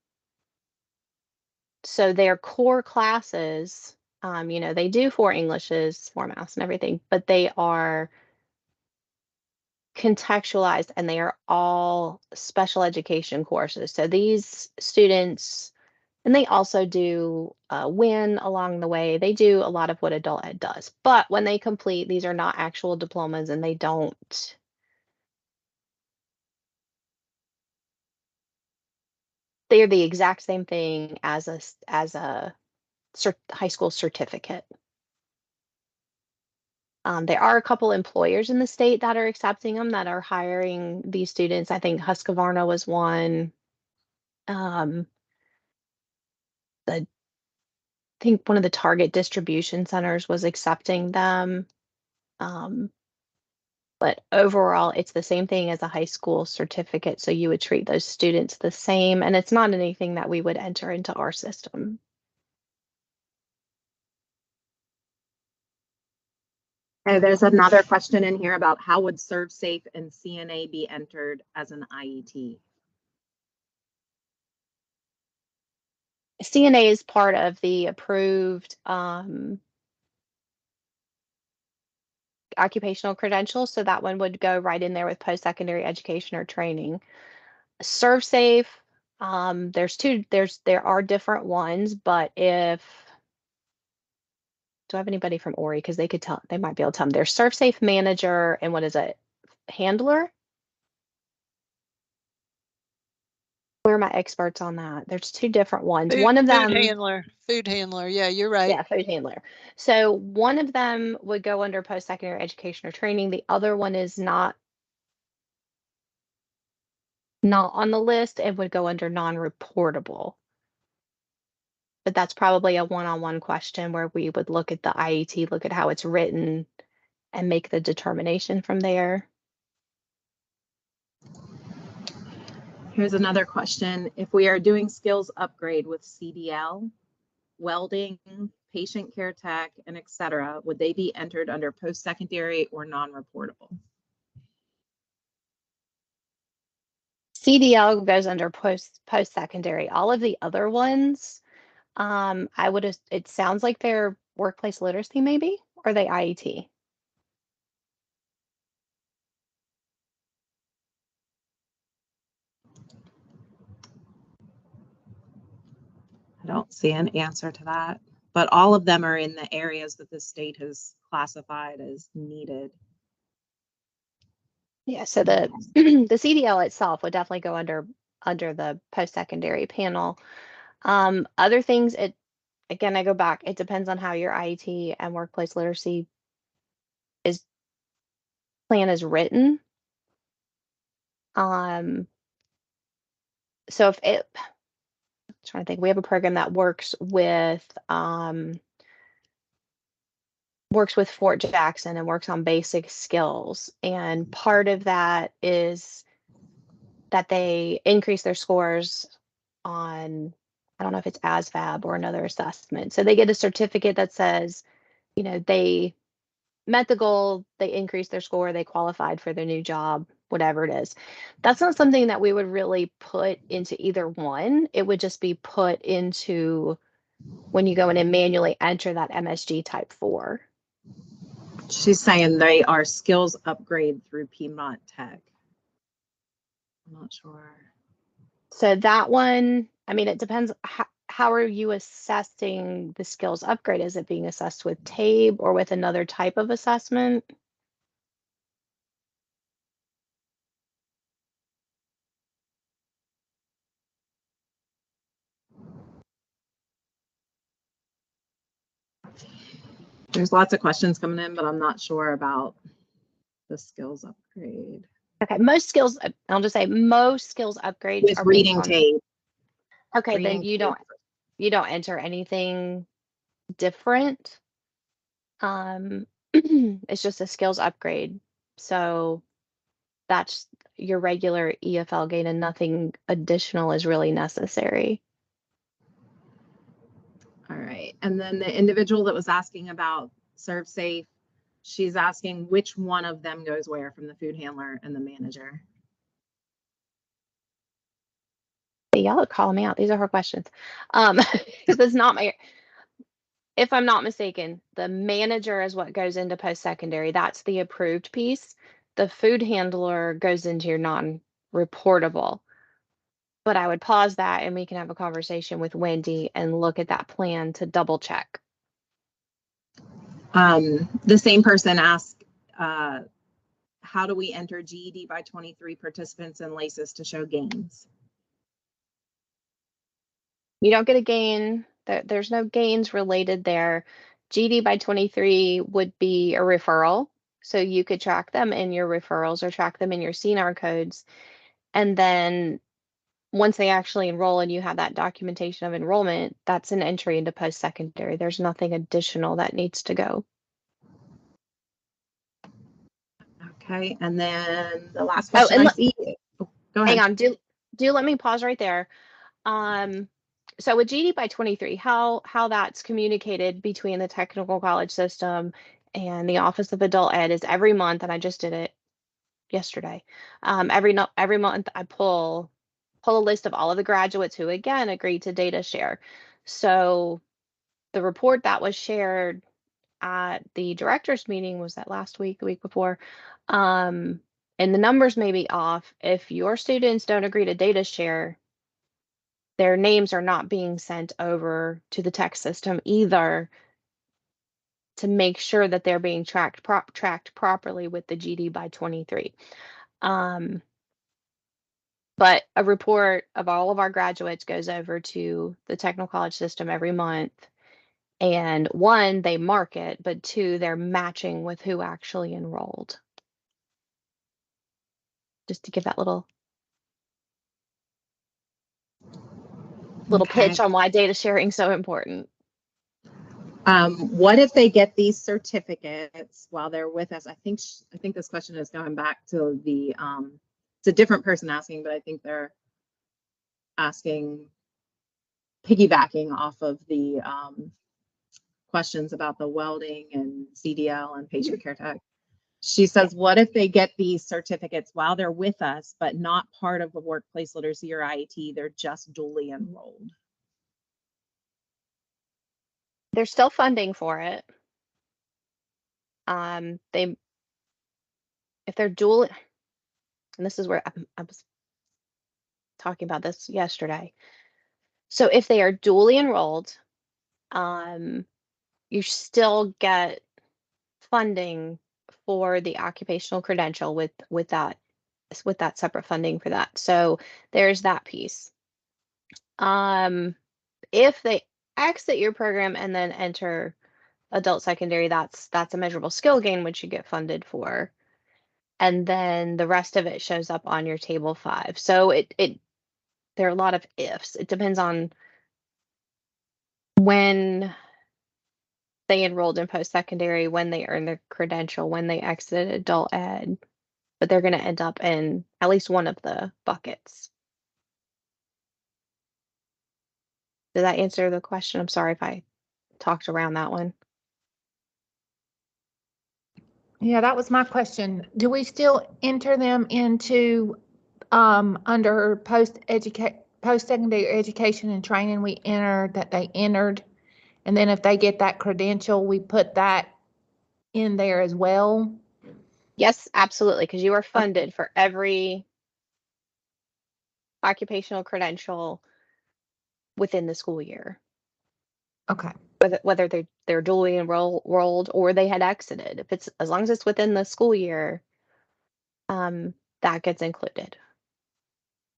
So their core classes, they do 4 Englishes, 4 maths and everything, but they are contextualized and they are all special education courses. So these students, and they also do WIN along the way. They do a lot of what adult ed does. But when they complete, these are not actual diplomas and they don't. They are the exact same thing as a high school certificate. There are a couple employers in the state that are accepting them, that are hiring these students. I think Husqvarna was one. I think one of the Target distribution centers was accepting them. But overall, it's the same thing as a high school certificate. So you would treat those students the same, and it's not anything that we would enter into our system. There's another question in here about how would ServSafe and CNA be entered as an IET? CNA is part of the approved occupational credentials, so that one would go right in there with post-secondary education or training. ServSafe, there are different ones, but do I have anybody from Ori? Because they might be able to tell them. There's ServSafe manager and what is it? Handler? Where are my experts on that? There's 2 different ones. One of them. Food handler. Yeah, you're right. Yeah, food handler. So one of them would go under post-secondary education or training. The other one is not on the list and would go under non-reportable. But that's probably a one-on-one question where we would look at the IET, look at how it's written, and make the determination from there. Here's another question. If we are doing skills upgrade with CDL, welding, patient care tech, and etc., would they be entered under post-secondary or non-reportable? CDL goes under post-secondary. All of the other ones, it sounds like they're workplace literacy maybe, or are they IET? I don't see an answer to that, but all of them are in the areas that the state has classified as needed. Yeah, so the the CDL itself would definitely go under the post-secondary panel. Other things, again, I go back, it depends on how your IET and workplace literacy plan is written. So if I'm trying to think, we have a program that works with Fort Jackson and works on basic skills. And part of that is that they increase their scores on, I don't know if it's ASVAB or another assessment. So they get a certificate that says, they met the goal, they increased their score, they qualified for their new job, whatever it is. That's not something that we would really put into either one. It would just be put into when you go in and manually enter that MSG type 4. She's saying they are skills upgrade through Piedmont Tech. I'm not sure. So that one, I mean, it depends. How are you assessing the skills upgrade? Is it being assessed with TABE or with another type of assessment? There's lots of questions coming in, but I'm not sure about the skills upgrade. Okay, most skills, I'll just say most skills upgrades With are reading based on. tape. Okay, then Reading you tape. don't enter anything different. It's just a skills upgrade. So that's your regular EFL gain and nothing additional is really necessary. All right. And then the individual that was asking about ServSafe, she's asking which one of them goes where from the food handler and the manager. Hey, y'all are calling me out. These are her questions. Because it's not my, if I'm not mistaken, the manager is what goes into post-secondary. That's the approved piece. The food handler goes into your non-reportable. But I would pause that and we can have a conversation with Wendy and look at that plan to double check. The same person asked, how do we enter GED by 23 participants and LACES to show gains? You don't get a gain. There's no gains related there. GD by 23 would be a referral. So you could track them in your referrals or track them in your CNAR codes. And then once they actually enroll and you have that documentation of enrollment, that's an entry into post-secondary. There's nothing additional that needs to go. Okay, and then the last question and I see. Oh, go ahead. Hang on, do let me pause right there. So with GD by 23, how that's communicated between the technical college system and the Office of Adult Ed is every month, and I just did it yesterday. Every month I pull a list of all of the graduates who again agreed to data share. So the report that was shared at the directors meeting, was that last week, the week before? And the numbers may be off. If your students don't agree to data share, their names are not being sent over to the tech system either to make sure that they're being tracked properly with the GD by 23. But a report of all of our graduates goes over to the technical college system every month. And one, they mark it, but two, they're matching with who actually enrolled. Just to give that little Okay. pitch on why data sharing is so important. What if they get these certificates while they're with us? I think this question is going back to the, it's a different person asking, but I think they're asking, piggybacking off of the questions about the welding and CDL and patient care tech. She says, what if they get these certificates while they're with us, but not part of the workplace literacy or IET? They're just dually enrolled. There's still funding for it. If they're dual, and this is where I was talking about this yesterday. So if they are dually enrolled, you still get funding for the occupational credential with that separate funding for that. So there's that piece. If they exit your program and then enter adult secondary, that's a measurable skill gain, which you get funded for. And then the rest of it shows up on your table 5. So there are a lot of ifs. It depends on when they enrolled in post-secondary, when they earned their credential, when they exited adult ed, but they're going to end up in at least one of the buckets. Did that answer the question? I'm sorry if I talked around that one. Yeah, that was my question. Do we still enter them into under post-secondary education and training? We enter that they entered, and then if they get that credential, we put that in there as well? Yes, absolutely, because you are funded for every occupational credential within the school year, Okay, whether they're dually enrolled or they had exited. If it's as long as it's within the school year, that gets included.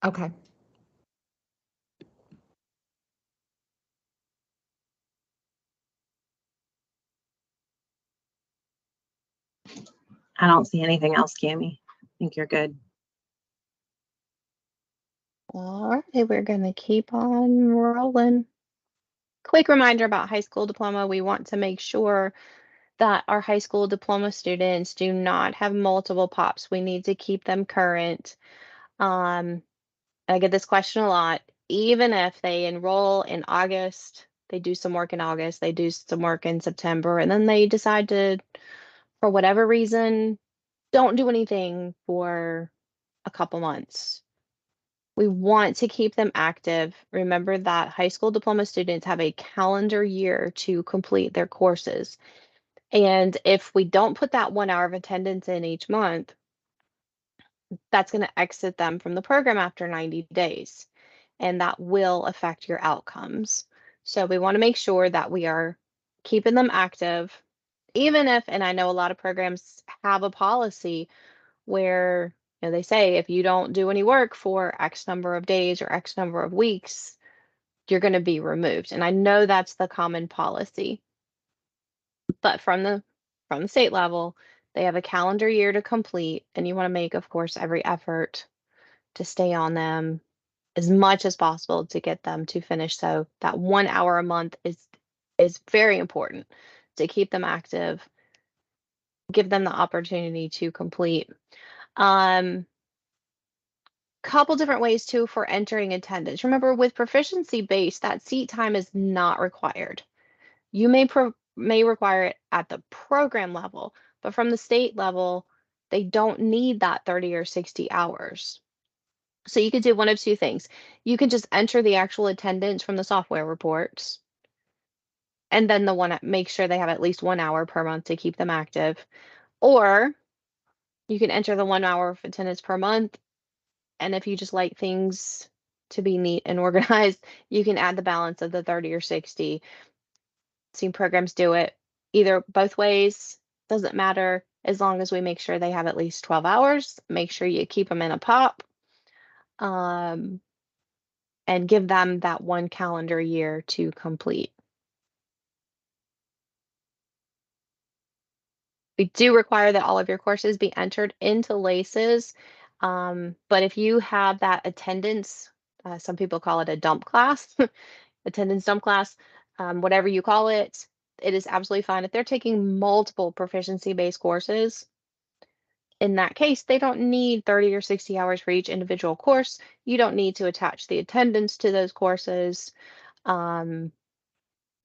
okay. I don't see anything else, Cami. I think you're good. All right, we're gonna keep on rolling. Quick reminder about high school diploma. We want to make sure that our high school diploma students do not have multiple POPs. We need to keep them current. I get this question a lot. Even if they enroll in August, they do some work in August, they do some work in September, and then they decide to, for whatever reason, don't do anything for a couple months. We want to keep them active. Remember that high school diploma students have a calendar year to complete their courses. And if we don't put that 1 hour of attendance in each month, that's going to exit them from the program after 90 days. And that will affect your outcomes. So we want to make sure that we are keeping them active, even if, and I know a lot of programs have a policy where they say if you don't do any work for X number of days or X number of weeks, you're going to be removed. And I know that's the common policy. But from the state level, they have a calendar year to complete, and you want to make, of course, every effort to stay on them as much as possible to get them to finish. So that 1 hour a month is very important to keep them active, give them the opportunity to complete. Couple different ways too for entering attendance. Remember, with proficiency based, that seat time is not required. You may require it at the program level, but from the state level, they don't need that 30 or 60 hours. So you could do one of two things. You can just enter the actual attendance from the software reports, and then make sure they have at least 1 hour per month to keep them active. Or you can enter the 1 hour of attendance per month, and if you just like things to be neat and organized, you can add the balance of the 30 or 60. Seen programs do it either both ways, doesn't matter, as long as we make sure they have at least 12 hours. Make sure you keep them in a pop, and give them that 1 calendar year to complete. We do require that all of your courses be entered into LACES, but if you have that attendance, some people call it a dump class, attendance dump class, whatever you call it, it is absolutely fine. If they're taking multiple proficiency-based courses, in that case, they don't need 30 or 60 hours for each individual course. You don't need to attach the attendance to those courses. You can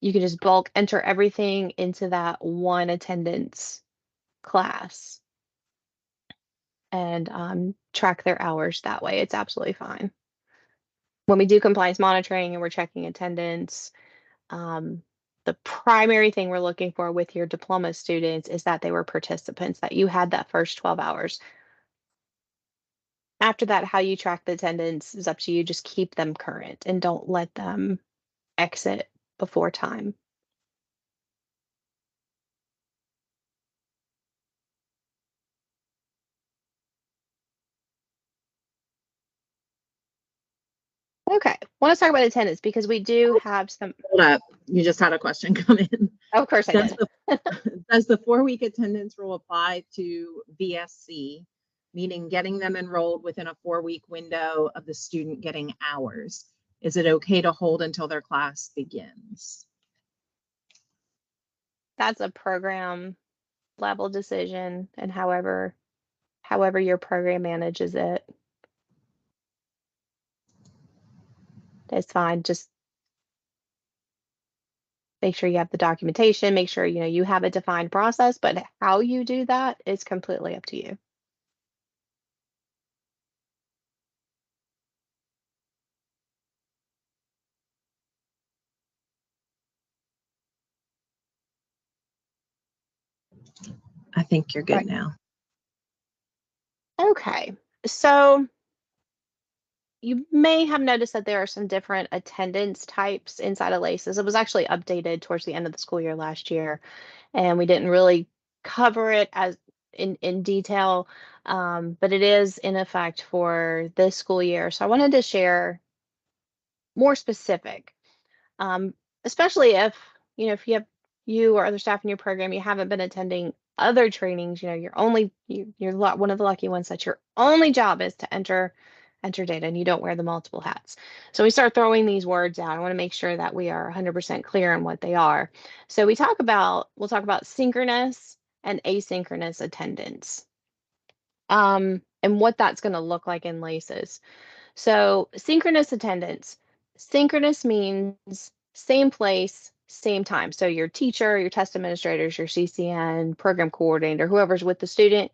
just bulk enter everything into that one attendance class and track their hours that way. It's absolutely fine. When we do compliance monitoring and we're checking attendance, the primary thing we're looking for with your diploma students is that they were participants, that you had that first 12 hours. After that, how you track the attendance is up to you. Just keep them current and don't let them exit before time. Okay, want to talk about attendance because we do have some. Hold up. You just had a question come in. Of course I Does did. does the 4-week attendance rule apply to VSC, meaning getting them enrolled within a 4-week window of the student getting hours? Is it okay to hold until their class begins? That's a program level decision, and however your program manages it, it's fine. Just make sure you have the documentation, make sure you have a defined process, but how you do that is completely up to you. I think you're good Right. now. Okay, so you may have noticed that there are some different attendance types inside of LACES. It was actually updated towards the end of the school year last year, and we didn't really cover it as in detail, but it is in effect for this school year. So I wanted to share more specific, um, especially if if you or other staff in your program, you haven't been attending other trainings. You're only one of the lucky ones that your only job is to enter data and you don't wear the multiple hats. So we start throwing these words out. I want to make sure that we are 100% clear on what they are. So we'll talk about synchronous and asynchronous attendance, and what that's going to look like in LACES. So synchronous attendance. Synchronous means same place, same time. So your teacher, your test administrators, your CCN, program coordinator, whoever's with the student,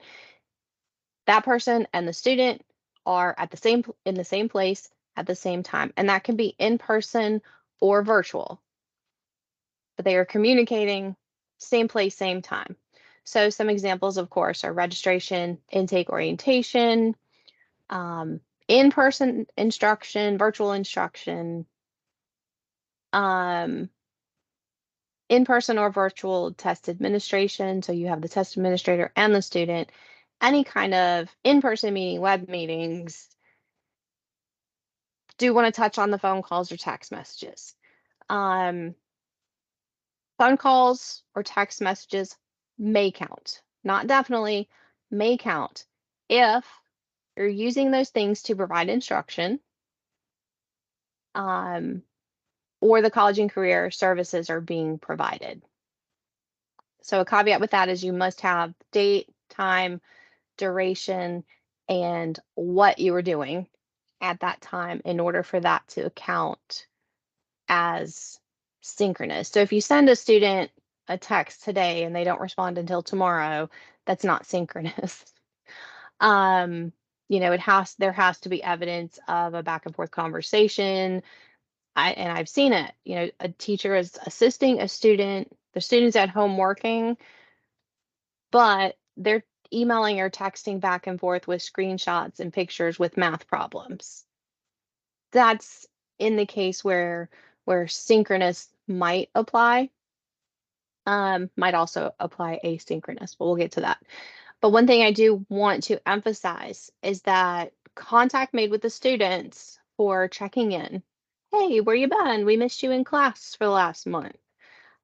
that person and the student are in the same place at the same time. And that can be in person or virtual, but they are communicating same place, same time. So some examples, of course, are registration, intake, orientation, in-person instruction, virtual instruction, in-person or virtual test administration. So you have the test administrator and the student, any kind of in-person meeting, web meetings. Do want to touch on the phone calls or text messages. Phone calls or text messages may count, not definitely, may count if you're using those things to provide instruction, or the college and career services are being provided. So a caveat with that is you must have date, time, duration, and what you were doing at that time in order for that to count as synchronous. So if you send a student a text today and they don't respond until tomorrow, that's not synchronous. There has to be evidence of a back and forth conversation. I've seen it. A teacher is assisting a student, the student's at home working, but they're emailing or texting back and forth with screenshots and pictures with math problems. That's in the case where synchronous might apply. Might also apply asynchronous, but we'll get to that. But one thing I do want to emphasize is that contact made with the students for checking in. Hey, where you been? We missed you in class for the last month.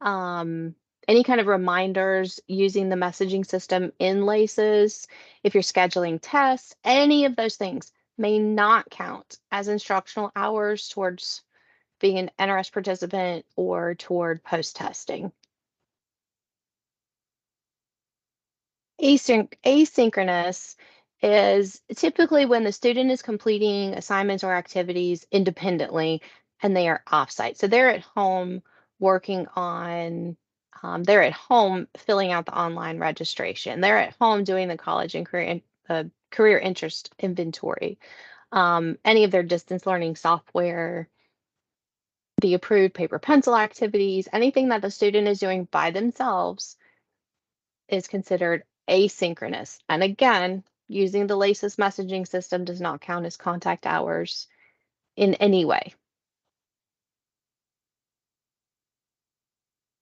Any kind of reminders using the messaging system in LACES, if you're scheduling tests, any of those things may not count as instructional hours towards being an NRS participant or toward post-testing. Asynchronous is typically when the student is completing assignments or activities independently and they are offsite. So they're at home working on, they're at home filling out the online registration. They're at home doing the college and career interest inventory. Any of their distance learning software, the approved paper pencil activities, anything that the student is doing by themselves is considered asynchronous. And again, using the LACES messaging system does not count as contact hours in any way.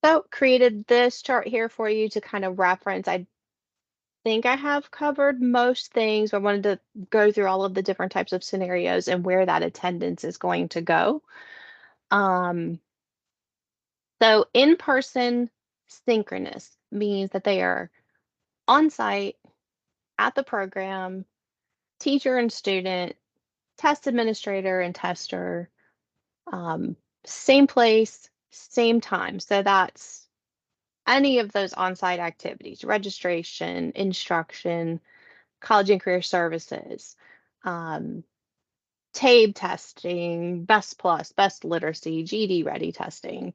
So created this chart here for you to kind of reference. I think I have covered most things. I wanted to go through all of the different types of scenarios and where that attendance is going to go. So in-person synchronous means that they are on site at the program, teacher and student, test administrator and tester, same place, same time. So that's any of those on-site activities, registration, instruction, college and career services, TABE testing, Best Plus, Best Literacy, GD Ready testing.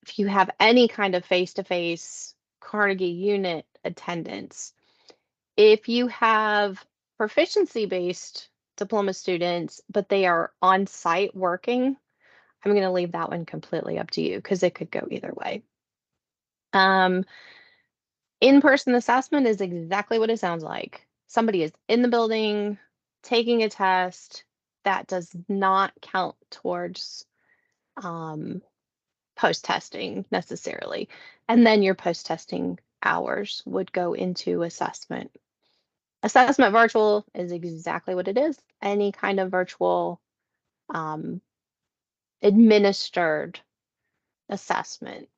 If you have any kind of face-to-face Carnegie unit attendance, if you have proficiency-based diploma students, but they are on site working, I'm going to leave that one completely up to you because it could go either way. In-person assessment is exactly what it sounds like. Somebody is in the building taking a test. That does not count towards post-testing necessarily. And then your post-testing hours would go into assessment. Assessment virtual is exactly what it is. Any kind of virtual administered assessment.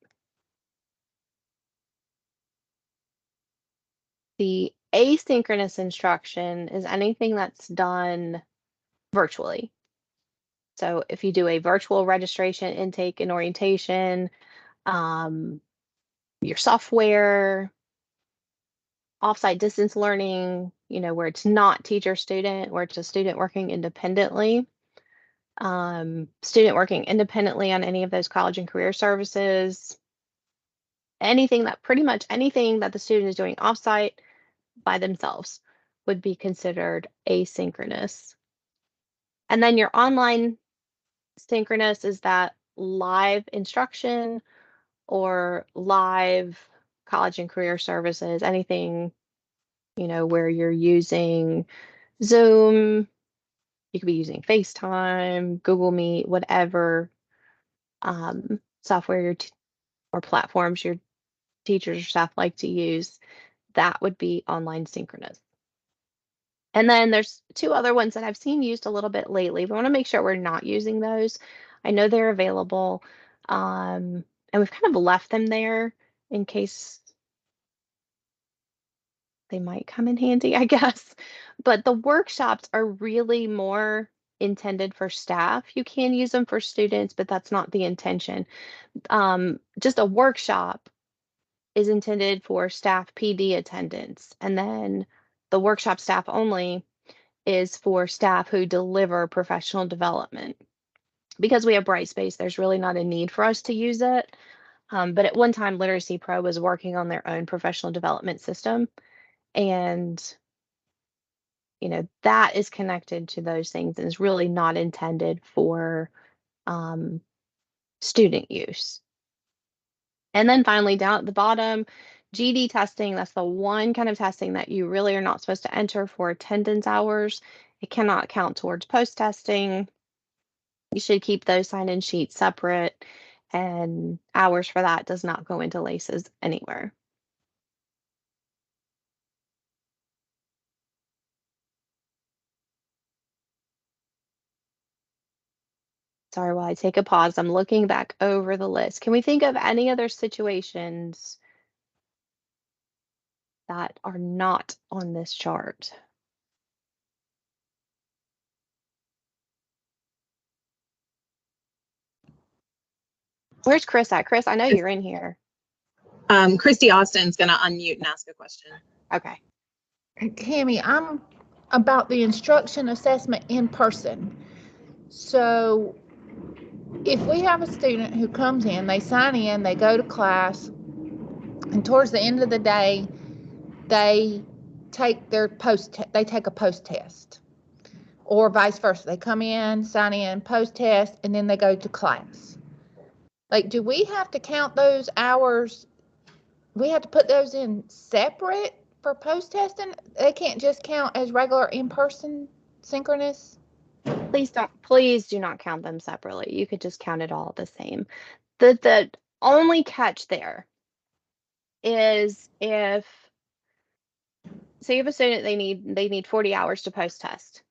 The asynchronous instruction is anything that's done virtually. So if you do a virtual registration, intake, and orientation, your software, offsite distance learning, where it's not teacher student, where it's a student working independently, student working independently on any of those college and career services, pretty much anything that the student is doing offsite by themselves would be considered asynchronous. And then your online synchronous is that live instruction or live college and career services, anything, where you're using Zoom, you could be using FaceTime, Google Meet, whatever software or platforms your teachers or staff like to use, that would be online synchronous. And then there's two other ones that I've seen used a little bit lately. We want to make sure we're not using those. I know they're available, and we've kind of left them there in case they might come in handy, I guess. But the workshops are really more intended for staff. You can use them for students, but that's not the intention. Just a workshop is intended for staff PD attendance, and then the workshop staff only is for staff who deliver professional development. Because we have Brightspace, there's really not a need for us to use it. But at one time, Literacy Pro was working on their own professional development system. And, that is connected to those things and is really not intended for student use. And then finally, down at the bottom, GD testing, that's the one kind of testing that you really are not supposed to enter for attendance hours. It cannot count towards post-testing. You should keep those sign-in sheets separate, and hours for that does not go into LACES anywhere. Sorry, while I take a pause, I'm looking back over the list. Can we think of any other situations that are not on this chart? Where's Chris at? Chris, I know you're in here. Christy Austin's gonna unmute and ask a question. Okay. Tammy, I'm about the instruction assessment in person. So if we have a student who comes in, they sign in, they go to class, and towards the end of the day, they take a post test, or vice versa. They come in, sign in, post test, and then they go to class. Like, do we have to count those hours? We have to put those in separate for post testing? They can't just count as regular in-person synchronous? Please do not count them separately. You could just count it all the same. The only catch there is if, say you have a student, they need 40 hours to post test,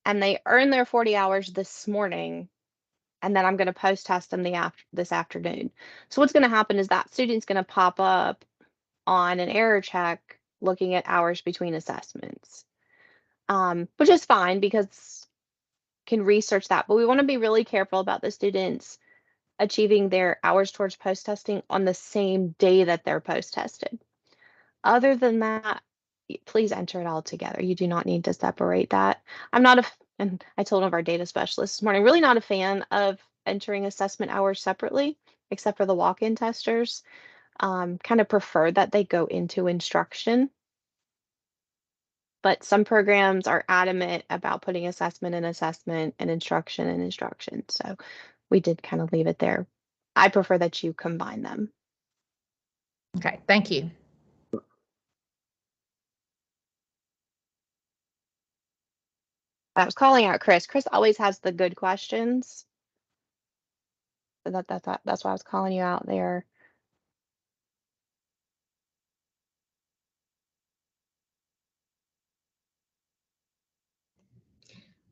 and they earn their 40 hours this morning, and then I'm going to post test them this afternoon. So what's going to happen is that student's going to pop up on an error check looking at hours between assessments, which is fine because can research that. But we want to be really careful about the students achieving their hours towards post testing on the same day that they're post tested. Other than that, please enter it all together. You do not need to separate that. And I told one of our data specialists this morning, really not a fan of entering assessment hours separately, except for the walk-in testers. Kind of prefer that they go into instruction. But some programs are adamant about putting assessment in assessment and instruction in instruction. So we did kind of leave it there. I prefer that you combine them. Okay, thank you. I was calling out Chris. Chris always has the good questions. So that's why I was calling you out there.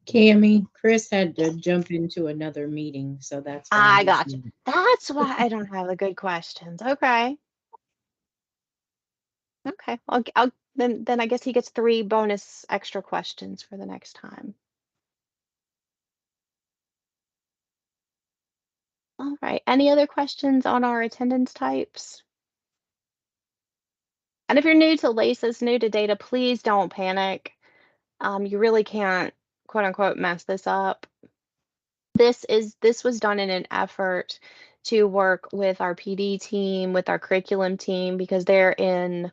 Cammy, Chris had to jump into another meeting, so that's why I he's got you. not. That's why I don't have the good questions. Okay. Okay. I'll then I guess he gets 3 bonus extra questions for the next time. All right. Any other questions on our attendance types? And if you're new to LACES, new to data, please don't panic. You really can't, quote unquote, mess this up. This was done in an effort to work with our PD team, with our curriculum team, because they're in,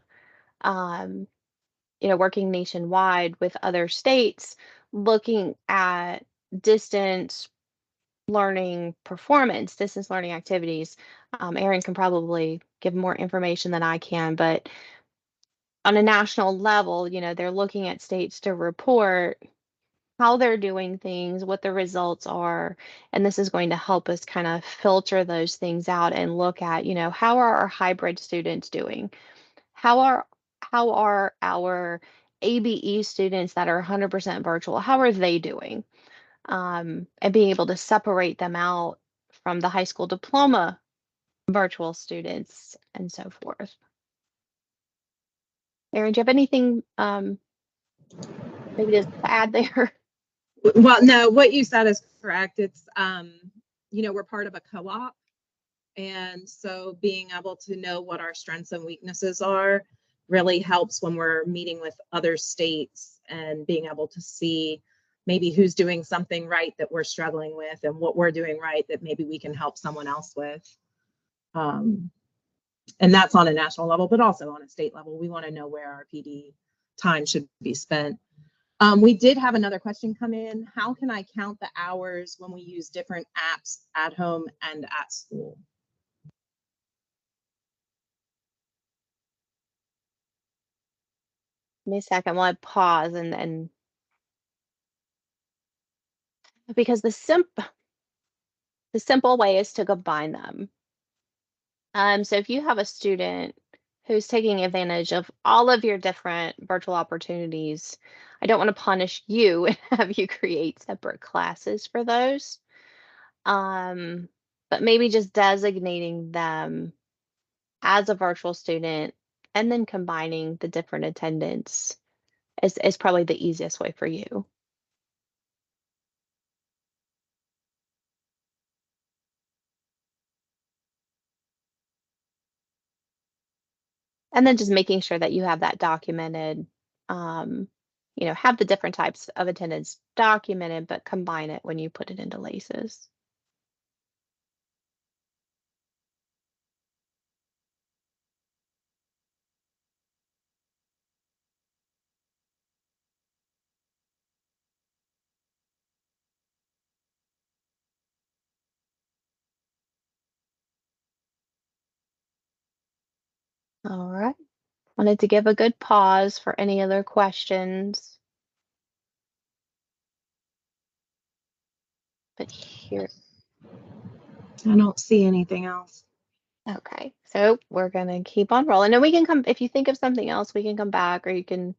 working nationwide with other states, looking at distance learning performance, distance learning activities. Erin can probably give more information than I can, but on a national level, they're looking at states to report how they're doing things, what the results are, and this is going to help us kind of filter those things out and look at, how are our hybrid students doing? How are our ABE students that are 100% virtual, how are they doing? And being able to separate them out from the high school diploma virtual students and so forth. Erin, do you have anything maybe to add there? Well, no, what you said is correct. It's, we're part of a co-op. And so being able to know what our strengths and weaknesses are really helps when we're meeting with other states and being able to see maybe who's doing something right that we're struggling with and what we're doing right that maybe we can help someone else with. And that's on a national level, but also on a state level. We want to know where our PD time should be spent. We did have another question come in. How can I count the hours when we use different apps at home and at school? Give me a second while I pause and because the simple way is to combine them. So if you have a student who's taking advantage of all of your different virtual opportunities, I don't want to punish you and have you create separate classes for those. But maybe just designating them as a virtual student and then combining the different attendance is probably the easiest way for you. And then just making sure that you have that documented, have the different types of attendance documented, but combine it when you put it into LACES. All right. Wanted to give a good pause for any other questions. But here, I don't see anything else. okay. So we're gonna keep on rolling. And we can come, if you think of something else, we can come back, or you can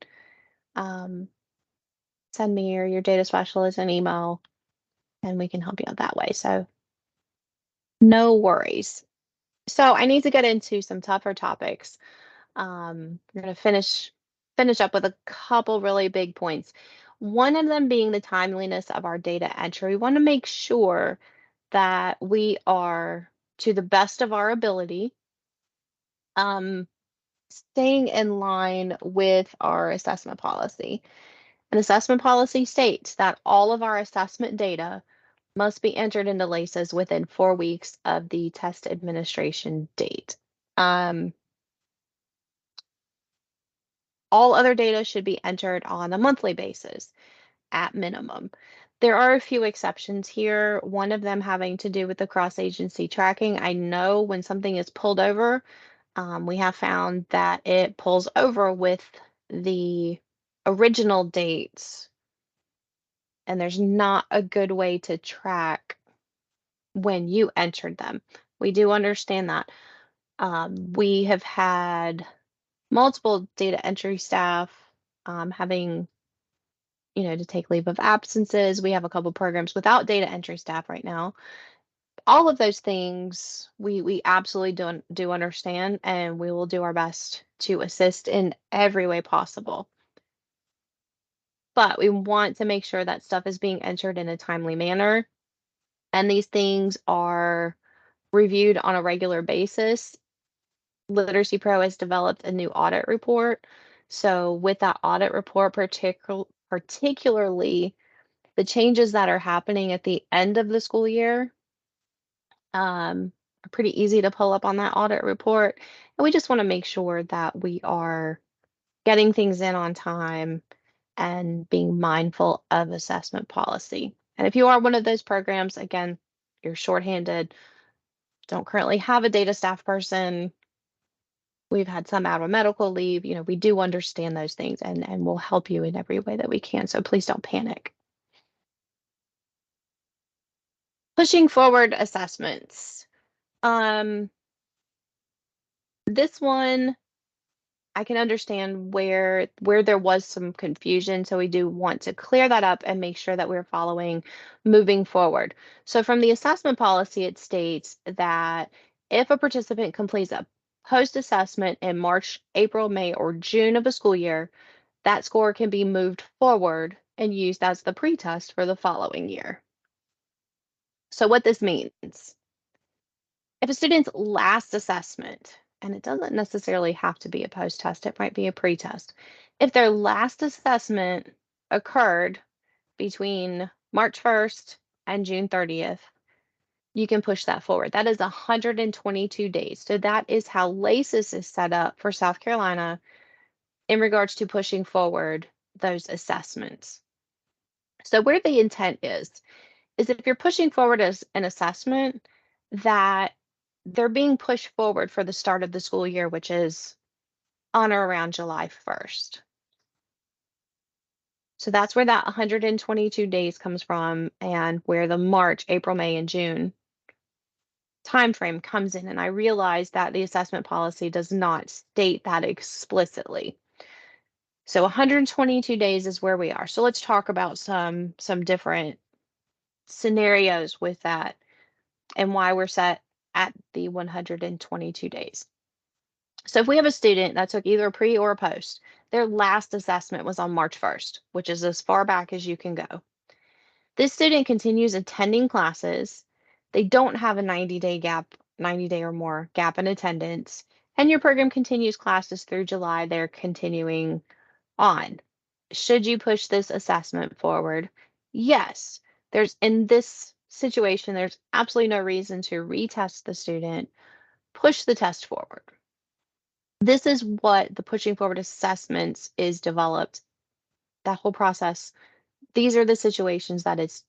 send me or your data specialist an email and we can help you out that way. So no worries. So I need to get into some tougher topics. We're going to finish up with a couple really big points. One of them being the timeliness of our data entry. We want to make sure that we are, to the best of our ability, staying in line with our assessment policy. An assessment policy states that all of our assessment data must be entered into LACES within 4 weeks of the test administration date. All other data should be entered on a monthly basis at minimum. There are a few exceptions here, one of them having to do with the cross-agency tracking. I know when something is pulled over, we have found that it pulls over with the original dates and there's not a good way to track when you entered them. We do understand that. We have had multiple data entry staff having, to take leave of absences. We have a couple programs without data entry staff right now. All of those things we absolutely do understand, and we will do our best to assist in every way possible. But we want to make sure that stuff is being entered in a timely manner, and these things are reviewed on a regular basis. Literacy Pro has developed a new audit report. So with that audit report, particularly the changes that are happening at the end of the school year, are pretty easy to pull up on that audit report. And we just want to make sure that we are getting things in on time and being mindful of assessment policy. And if you are one of those programs, again, you're shorthanded, don't currently have a data staff person, we've had some out of medical leave, we do understand those things, and we'll help you in every way that we can. So please don't panic. Pushing forward assessments. This one, I can understand where there was some confusion, so we do want to clear that up and make sure that we're following moving forward. So from the assessment policy, it states that if a participant completes a post-assessment in March, April, May, or June of a school year, that score can be moved forward and used as the pretest for the following year. So what this means, if a student's last assessment, and it doesn't necessarily have to be a post-test, it might be a pre-test. If their last assessment occurred between March 1st and June 30th, you can push that forward. That is 122 days. So that is how LACES is set up for South Carolina in regards to pushing forward those assessments. So where the intent is if you're pushing forward as an assessment, that they're being pushed forward for the start of the school year, which is on or around July 1st. So that's where that 122 days comes from, and where the March, April, May, and June timeframe comes in. And I realize that the assessment policy does not state that explicitly. So 122 days is where we are. So let's talk about some different scenarios with that and why we're set at the 122 days. So if we have a student that took either a pre or a post, their last assessment was on March 1st, which is as far back as you can go. This student continues attending classes. They don't have a 90-day gap, 90-day or more gap in attendance, and your program continues classes through July. They're continuing on. Should you push this assessment forward? Yes. In this situation, there's absolutely no reason to retest the student. Push the test forward. This is what the pushing forward assessments is developed. That whole process, these are the situations that it's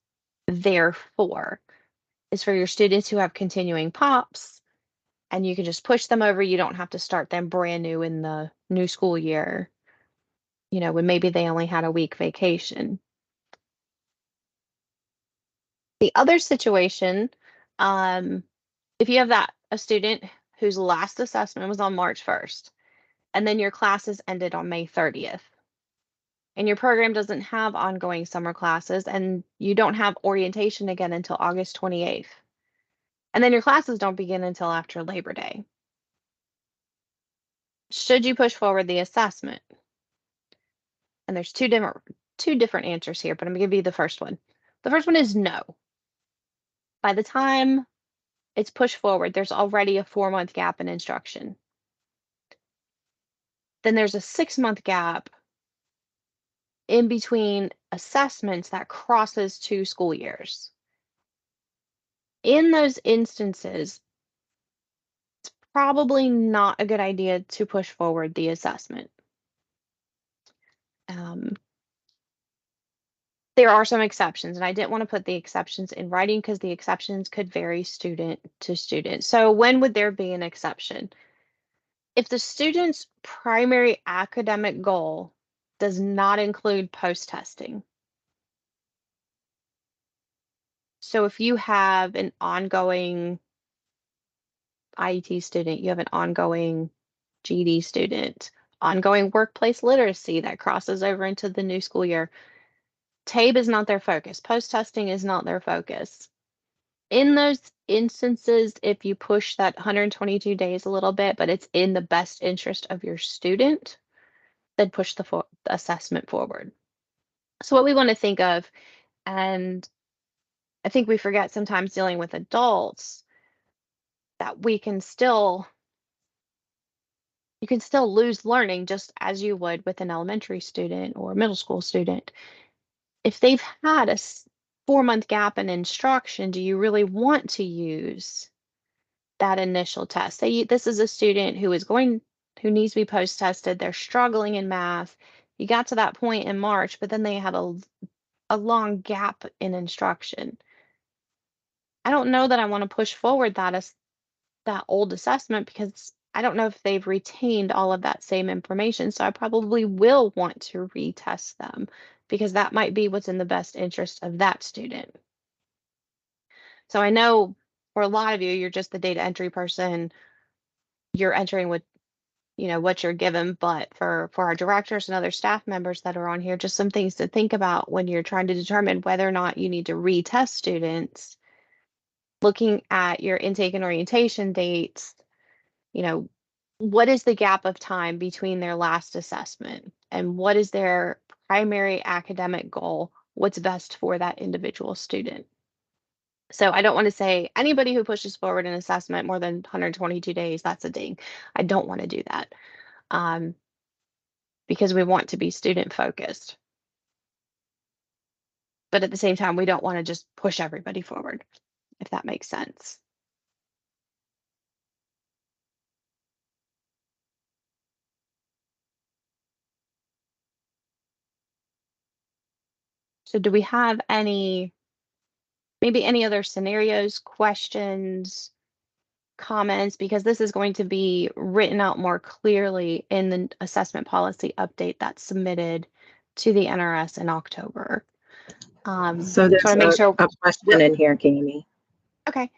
there for. Is for your students who have continuing POPs, and you can just push them over. You don't have to start them brand new in the new school year, when maybe they only had a week vacation. The other situation, if you have a student whose last assessment was on March 1st, and then your classes ended on May 30th, and your program doesn't have ongoing summer classes, and you don't have orientation again until August 28th, and then your classes don't begin until after Labor Day. Should you push forward the assessment? And there's two different answers here, but I'm going to give you the first one. The first one is no. By the time it's pushed forward, there's already a 4-month gap in instruction. Then there's a 6-month gap in between assessments that crosses 2 school years. In those instances, it's probably not a good idea to push forward the assessment. There are some exceptions, and I didn't want to put the exceptions in writing because the exceptions could vary student to student. So when would there be an exception? If the student's primary academic goal does not include post-testing, So if you have an ongoing IET student, you have an ongoing GD student, ongoing workplace literacy that crosses over into the new school year, TABE is not their focus. Post-testing is not their focus. In those instances, if you push that 122 days a little bit, but it's in the best interest of your student, then push the assessment forward. So what we want to think of, and I think we forget sometimes dealing with adults, that you can still lose learning just as you would with an elementary student or middle school student. If they've had a 4-month gap in instruction, do you really want to use that initial test? Say this is a student who needs to be post tested. They're struggling in math. You got to that point in March, but then they had a long gap in instruction. I don't know that I want to push forward that old assessment because I don't know if they've retained all of that same information. So I probably will want to retest them because that might be what's in the best interest of that student. So I know for a lot of you, you're just the data entry person. You're entering what you're given, but for our directors and other staff members that are on here, just some things to think about when you're trying to determine whether or not you need to retest students. Looking at your intake and orientation dates, what is the gap of time between their last assessment and what is their primary academic goal? What's best for that individual student? So I don't want to say anybody who pushes forward an assessment more than 122 days, that's a ding. I don't want to do that because we want to be student focused. But at the same time, we don't want to just push everybody forward, if that makes sense. So do we have maybe any other scenarios, questions, comments? Because this is going to be written out more clearly in the assessment policy update that's submitted to the NRS in October. So there's to make sure. a question in here, Kami. Okay.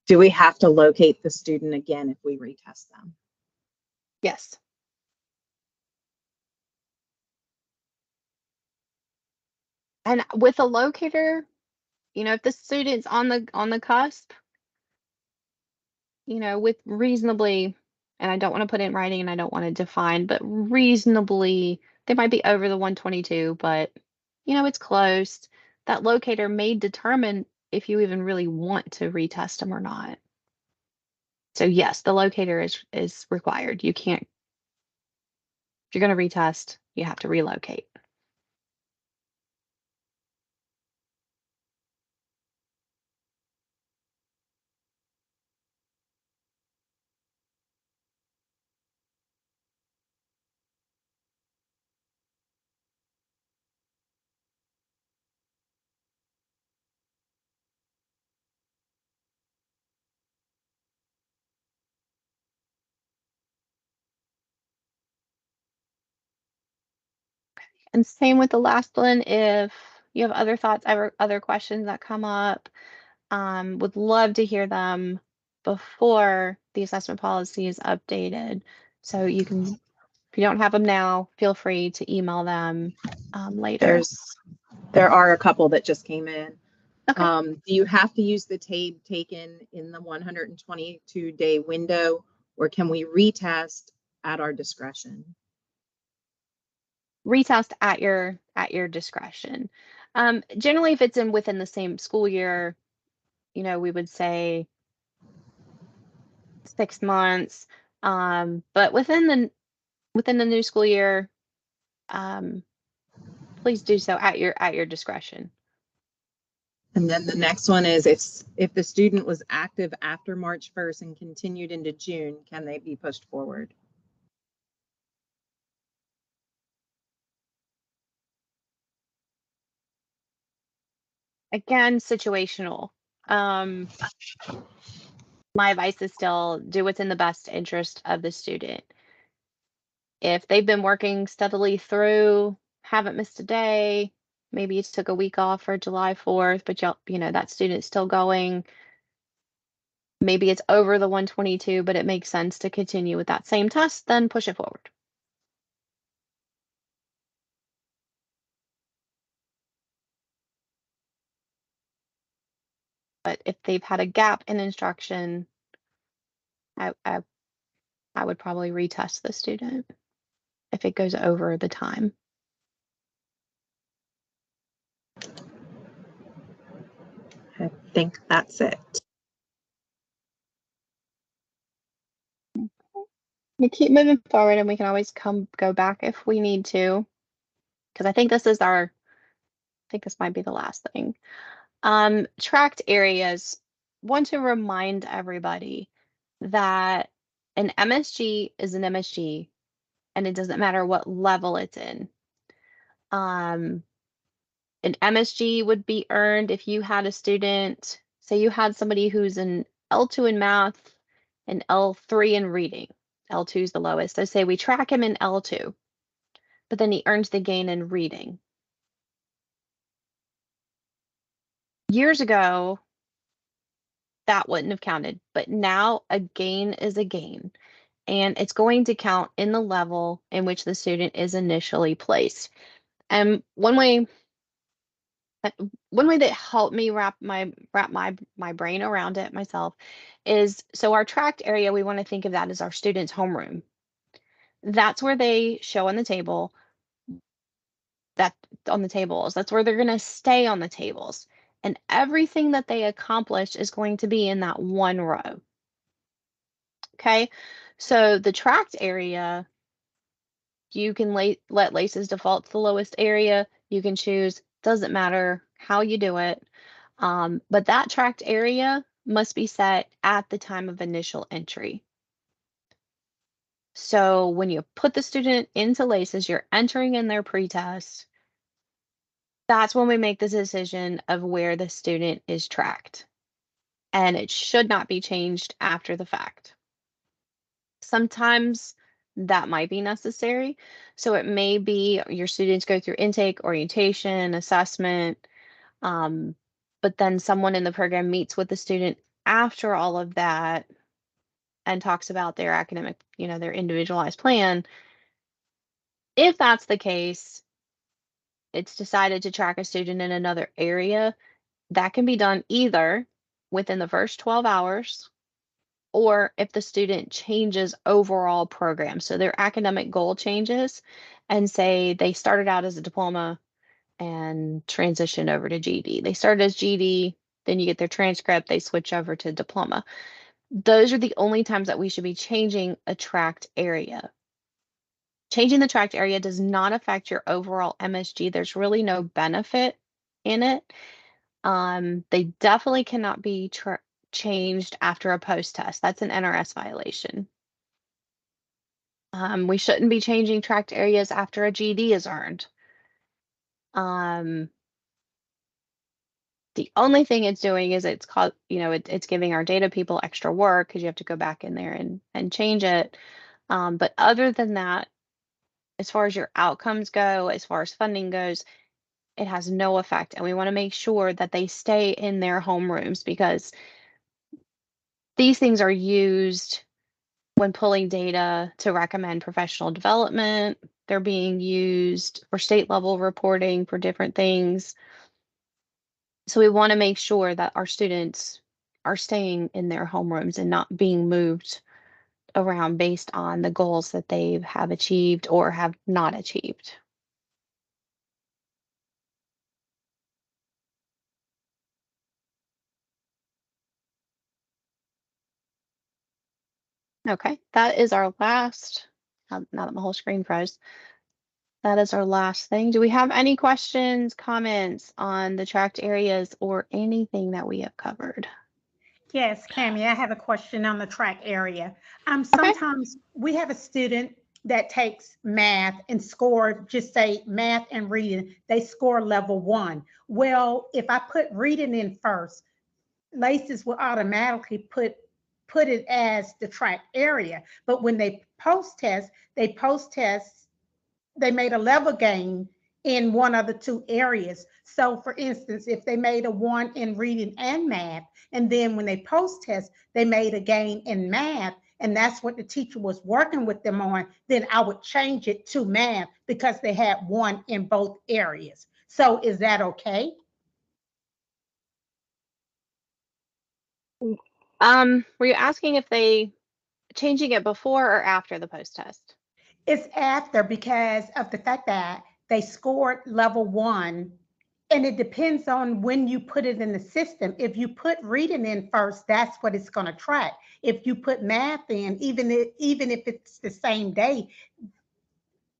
Do we have to locate the student again if we retest them? Yes. And with a locator, if the student's on the cusp, with reasonably, and I don't want to put it in writing and I don't want to define, but reasonably, they might be over the 122, but it's close. That locator may determine if you even really want to retest them or not. So yes, the locator is required. You can't, if you're going to retest, you have to relocate. And same with the last one. If you have other thoughts, other questions that come up, would love to hear them before the assessment policy is updated. So you can, if you don't have them now, feel free to email them later. There are a couple that just came in. Okay. Do you have to use the TABE taken in the 122-day window, or can we retest at our discretion? Retest at your discretion. Generally, if it's within the same school year, we would say 6 months. But within the new school year, please do so at your discretion. And then the next one is if the student was active after March 1st and continued into June, can they be pushed forward? Again, situational. My advice is still do what's in the best interest of the student. If they've been working steadily through, haven't missed a day, maybe you took a week off for July 4th, but that student's still going. Maybe it's over the 122, but it makes sense to continue with that same test, then push it forward. But if they've had a gap in instruction, I would probably retest the student if it goes over the time. I think that's it. We keep moving forward, and we can always go back if we need to, because I think this might be the last thing. Tracked areas. Want to remind everybody that an MSG is an MSG, and it doesn't matter what level it's in. An MSG would be earned if you had a student, say you had somebody who's an L2 in math and L3 in reading. L2 is the lowest. So say we track him in L2, but then he earns the gain in reading. Years ago, that wouldn't have counted, but now a gain is a gain, and it's going to count in the level in which the student is initially placed. And one way that helped me wrap my brain around it myself is, so our tracked area, we want to think of that as our student's homeroom. That's where they show on the table, that's where they're going to stay on the tables, and everything that they accomplish is going to be in that one row. Okay, so the tracked area, you can let LACES default to the lowest area. You can choose, doesn't matter how you do it. But that tracked area must be set at the time of initial entry. So when you put the student into LACES, you're entering in their pretest. That's when we make the decision of where the student is tracked. And it should not be changed after the fact. Sometimes that might be necessary. So it may be your students go through intake, orientation, assessment, but then someone in the program meets with the student after all of that and talks about their academic, their individualized plan. If that's the case, it's decided to track a student in another area. That can be done either within the first 12 hours, or if the student changes overall program. So their academic goal changes, and say they started out as a diploma and transition over to GED. They started as GED, then you get their transcript, they switch over to diploma. Those are the only times that we should be changing a tracked area. Changing the tracked area does not affect your overall MSG. There's really no benefit in it. They definitely cannot be changed after a post test. That's an NRS violation. We shouldn't be changing tracked areas after a GED is earned. The only thing it's doing is it's giving our data people extra work because you have to go back in there and change it. But other than that, as far as your outcomes go, as far as funding goes, it has no effect. And we want to make sure that they stay in their homerooms, because these things are used when pulling data to recommend professional development. They're being used for state level reporting for different things. So we want to make sure that our students are staying in their homerooms and not being moved around based on the goals that they have achieved or have not achieved. Okay, that is our last, now that my whole screen froze, that is our last thing. Do we have any questions, comments on the tracked areas or anything that we have covered? Yes, Cammie, I have a question on the track area. Okay. Sometimes we have a student that takes math and score, just say math and reading, they score level 1. Well, if I put reading in first, LACES will automatically put it as the track area. But when they post test, they made a level gain in one of the two areas. So for instance, if they made a 1 in reading and math, and then when they post test, they made a gain in math, and that's what the teacher was working with them on, then I would change it to math because they had 1 in both areas. So is that okay? Were you asking if they changing it before or after the post test? It's after, because of the fact that they scored level 1, and it depends on when you put it in the system. If you put reading in first, that's what it's going to track. If you put math in, even if it's the same day,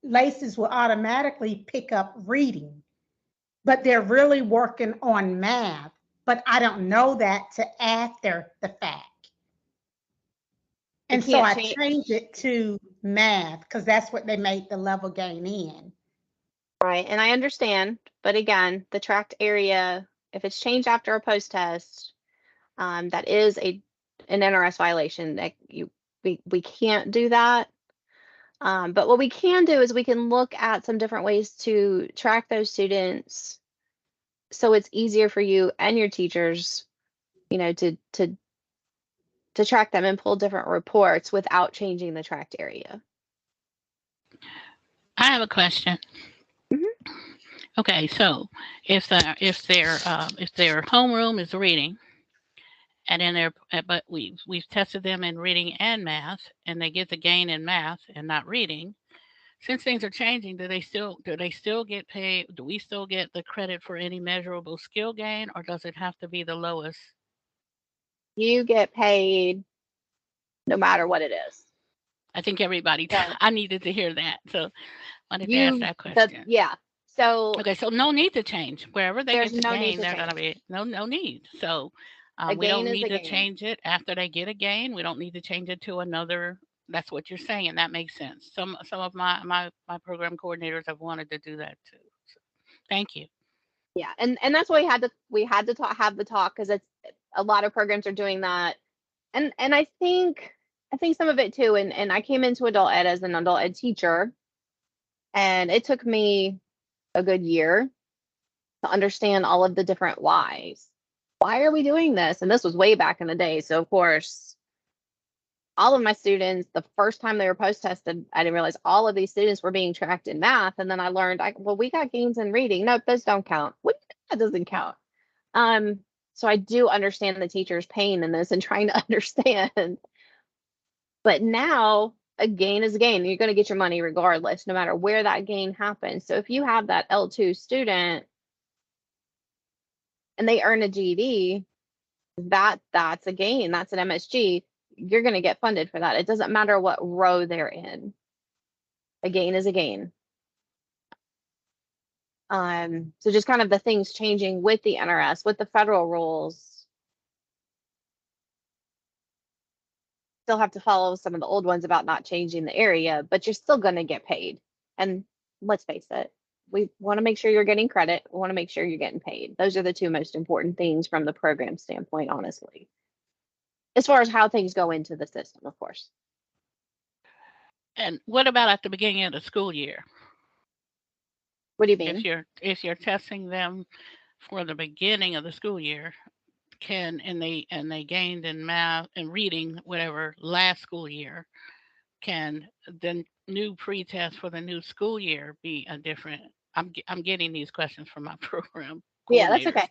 LACES will automatically pick up reading. But they're really working on math. But I don't know that to after the fact. And so I changed it to math because that's what they made the level gain in. Right, and I understand, but again, the tracked area, if it's changed after a post test, that is an NRS violation. That we can't do that. But what we can do is we can look at some different ways to track those students, so it's easier for you and your teachers, you know, to track them and pull different reports without changing the tracked area. I have a question. Mm-hmm. Okay, so if their homeroom is reading, and in but we've tested them in reading and math, and they get the gain in math and not reading. Since things are changing, do they still get paid? Do we still get the credit for any measurable skill gain, or does it have to be the lowest? You get paid no matter what it is. I think everybody. I needed to hear that, so I wanted to ask that question. Yeah. So okay, so no need to change wherever they get the gain. They're going to be no need. So we don't need to change it after they get a gain. We don't need to change it to another. That's what you're saying, and that makes sense. Some of my program coordinators have wanted to do that too. So, thank you. Yeah, and that's why we had to have the talk, because it's a lot of programs are doing that, and I think some of it too. And I came into adult ed as an adult ed teacher, and it took me a good year to understand all of the different whys. Why are we doing this? And this was way back in the day. So of course, all of my students, the first time they were post tested, I didn't realize all of these students were being tracked in math. And then I learned, well, we got gains in reading. No, those don't count. What? That doesn't count. So I do understand the teacher's pain in this and trying to understand. But now a gain is a gain. You're going to get your money regardless, no matter where that gain happens. So if you have that L2 student and they earn a GED, that's a gain. That's an MSG. You're going to get funded for that. It doesn't matter what row they're in. A gain is a gain. So just kind of the things changing with the NRS, with the federal rules. Still have to follow some of the old ones about not changing the area, but you're still going to get paid. And let's face it, we want to make sure you're getting credit. We want to make sure you're getting paid. Those are the two most important things from the program standpoint, honestly. As far as how things go into the system, of course. And what about at the beginning of the school year? What do you mean? If you're testing them for the beginning of the school year, and they gained in math and reading whatever last school year, can the new pre-test for the new school year be a different? I'm getting these questions from my program. Yeah, that's okay.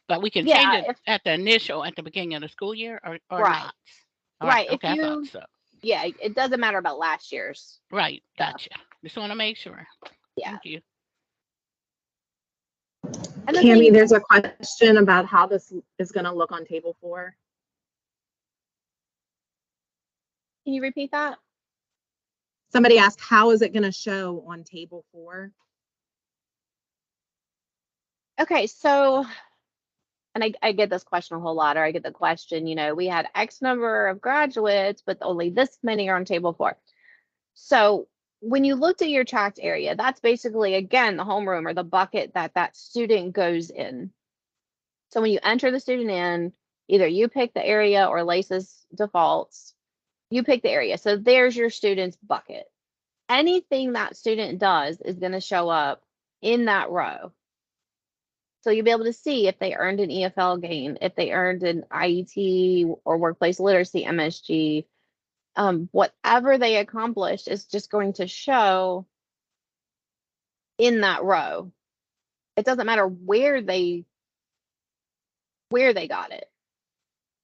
But we can change it at the beginning of the school year, or right. not. Right. Okay, I thought so. Yeah, it doesn't matter about last year's. Right. Gotcha. Just want to make sure. Yeah. Thank you. And Tammy, there's a question about how this is going to look on table 4. Can you repeat that? Somebody asked, how is it going to show on table 4? Okay, so, and I get this question a whole lot, or I get the question, we had X number of graduates, but only this many are on table 4. So when you looked at your tracked area, that's basically, again, the homeroom or the bucket that student goes in. So when you enter the student in, either you pick the area or LACES defaults, you pick the area. So there's your student's bucket. Anything that student does is going to show up in that row. So you'll be able to see if they earned an EFL gain, if they earned an IET or workplace literacy MSG, whatever they accomplished is just going to show in that row. It doesn't matter where they got it.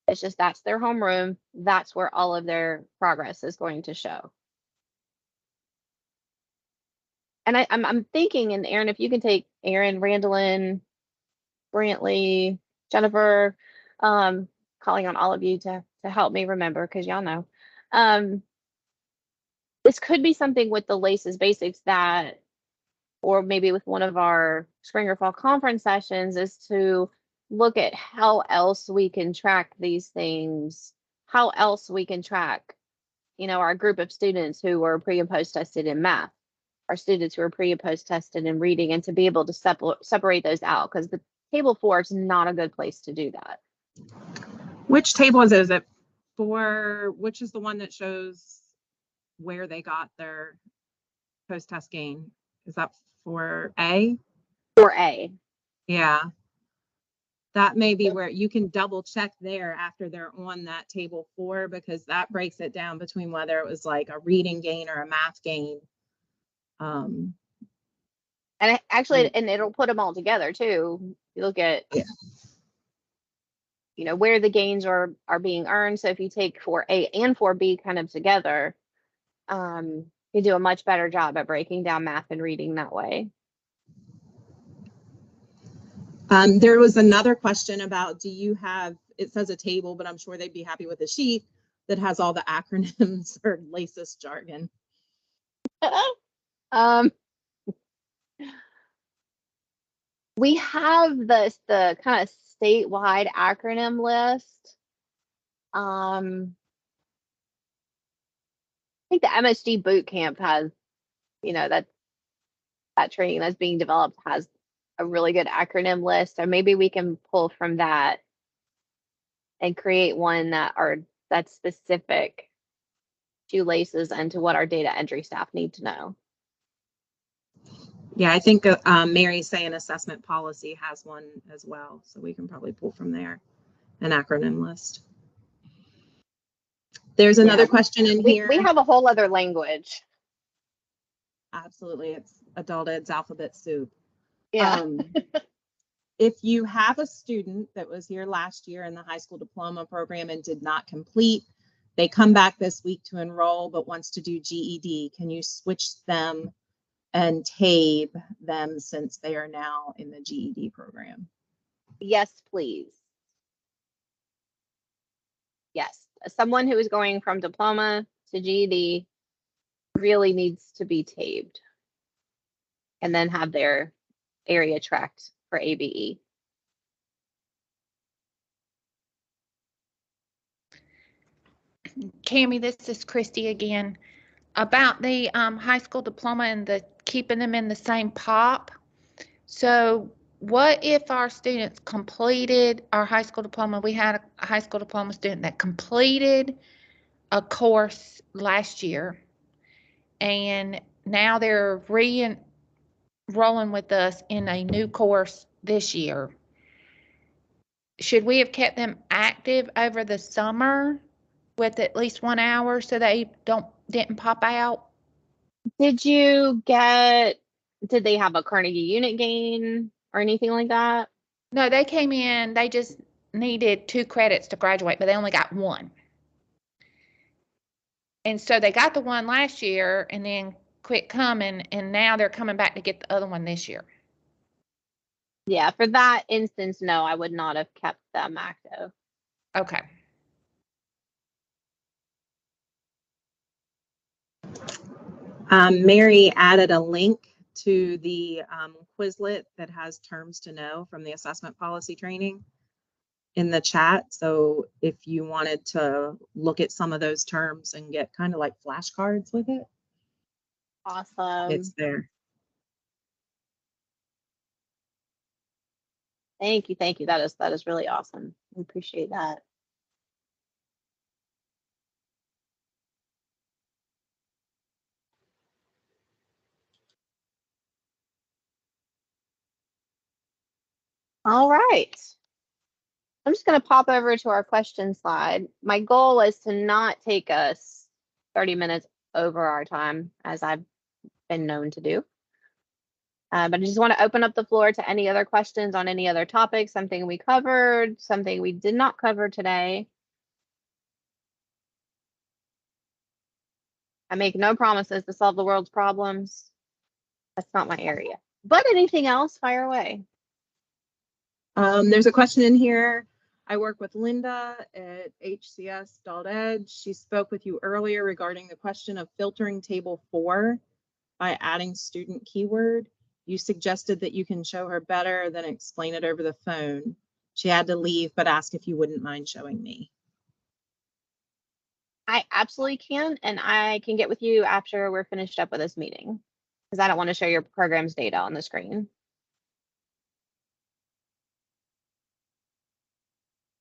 It's just that's their homeroom. That's where all of their progress is going to show. And I'm thinking, and Aaron, if you can take Aaron, Randallin, Brantley, Jennifer, calling on all of you to help me remember, because y'all know. This could be something with the LACES basics that, or maybe with one of our spring or fall conference sessions, is to look at how else we can track these things, how else we can track, our group of students who were pre and post tested in math, our students who are pre and post tested in reading, and to be able to separate those out, because the table 4 is not a good place to do that. Which table is it? Is it for, which is the one that shows where they got their post-test gain? Is that for A? For A. Yeah. That may be where you can double check there after they're on that table 4, because that breaks it down between whether it was like a reading gain or a math gain. And and it'll put them all together too. You look at, where the gains are being earned. So if you take 4A and 4B kind of together, you do a much better job at breaking down math and reading that way. There was another question about, do you have, it says a table, but I'm sure they'd be happy with a sheet that has all the acronyms or LACES jargon. We have the kind of statewide acronym list. I think the MSG boot camp has, that training that's being developed has a really good acronym list. So maybe we can pull from that and create one that's specific to LACES and to what our data entry staff need to know. Yeah, I think Mary's saying assessment policy has one as well. So we can probably pull from there an acronym list. There's another question in here. We have a whole other language. Absolutely. It's adult ed's alphabet soup. Yeah. If you have a student that was here last year in the high school diploma program and did not complete, they come back this week to enroll but wants to do GED, can you switch them and TABE them since they are now in the GED program? Yes, please. Yes. Someone who is going from diploma to GED really needs to be TABed and then have their area tracked for ABE. Cami, this is Christy again. About the high school diploma and the keeping them in the same POP. So what if our students completed our high school diploma? We had a high school diploma student that completed a course last year, and now they're re-enrolling with us in a new course this year. Should we have kept them active over the summer with at least 1 hour so they didn't pop out? Did they have a Carnegie unit gain or anything like that? No, they came in, they just needed 2 credits to graduate, but they only got 1. And so they got the 1 last year and then quit coming, and now they're coming back to get the other 1 this year. Yeah, for that instance, no, I would not have kept them active. Okay. Mary added a link to the Quizlet that has terms to know from the assessment policy training in the chat. So if you wanted to look at some of those terms and get kind of like flashcards with it, Awesome. it's there. Thank you. That is really awesome. We appreciate that. All right. I'm just going to pop over to our question slide. My goal is to not take us 30 minutes over our time, as I've been known to do. But I just want to open up the floor to any other questions on any other topics, something we covered, something we did not cover today. I make no promises to solve the world's problems. That's not my area. But anything else, fire away. There's a question in here. I work with Linda at HCS.Edge. She spoke with you earlier regarding the question of filtering table 4 by adding student keyword. You suggested that you can show her better than explain it over the phone. She had to leave, but asked if you wouldn't mind showing me. I absolutely can, and I can get with you after we're finished up with this meeting, because I don't want to show your program's data on the screen.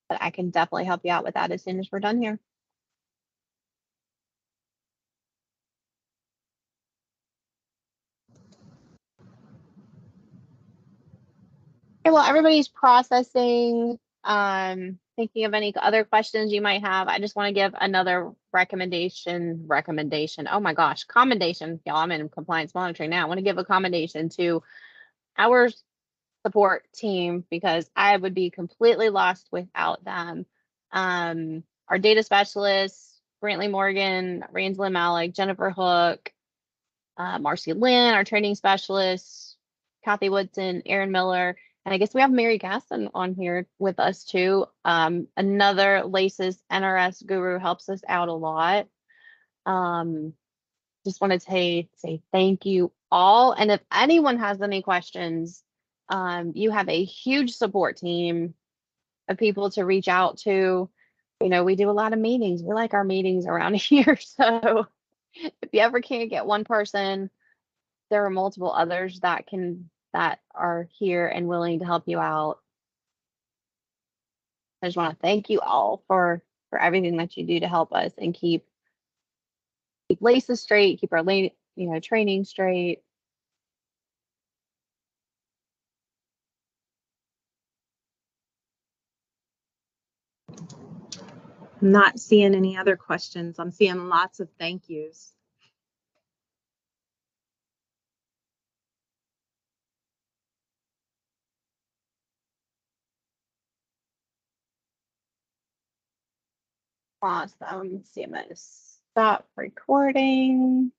But I can definitely help you out with that as soon as we're done here. Okay, well, everybody's processing, thinking of any other questions you might have. I just want to give another recommendation. Oh my gosh, commendation. Y'all, I'm in compliance monitoring now. I want to give a commendation to our support team because I would be completely lost without them. Our data specialists, Brantley Morgan, Ranslyn Malik, Jennifer Hook, Marcy Lynn, our training specialists, Kathy Woodson, Aaron Miller, and I guess we have Mary Gasson on here with us too. Another LACES NRS guru helps us out a lot. Just wanted to say thank you all. And if anyone has any questions, you have a huge support team of people to reach out to. You know, we do a lot of meetings. We like our meetings around here. So if you ever can't get one person, there are multiple others that are here and willing to help you out. I just want to thank you all for everything that you do to help us and keep LACES straight, keep our training straight. I'm not seeing any other questions. I'm seeing lots of thank yous. Awesome. See, I'm gonna stop recording.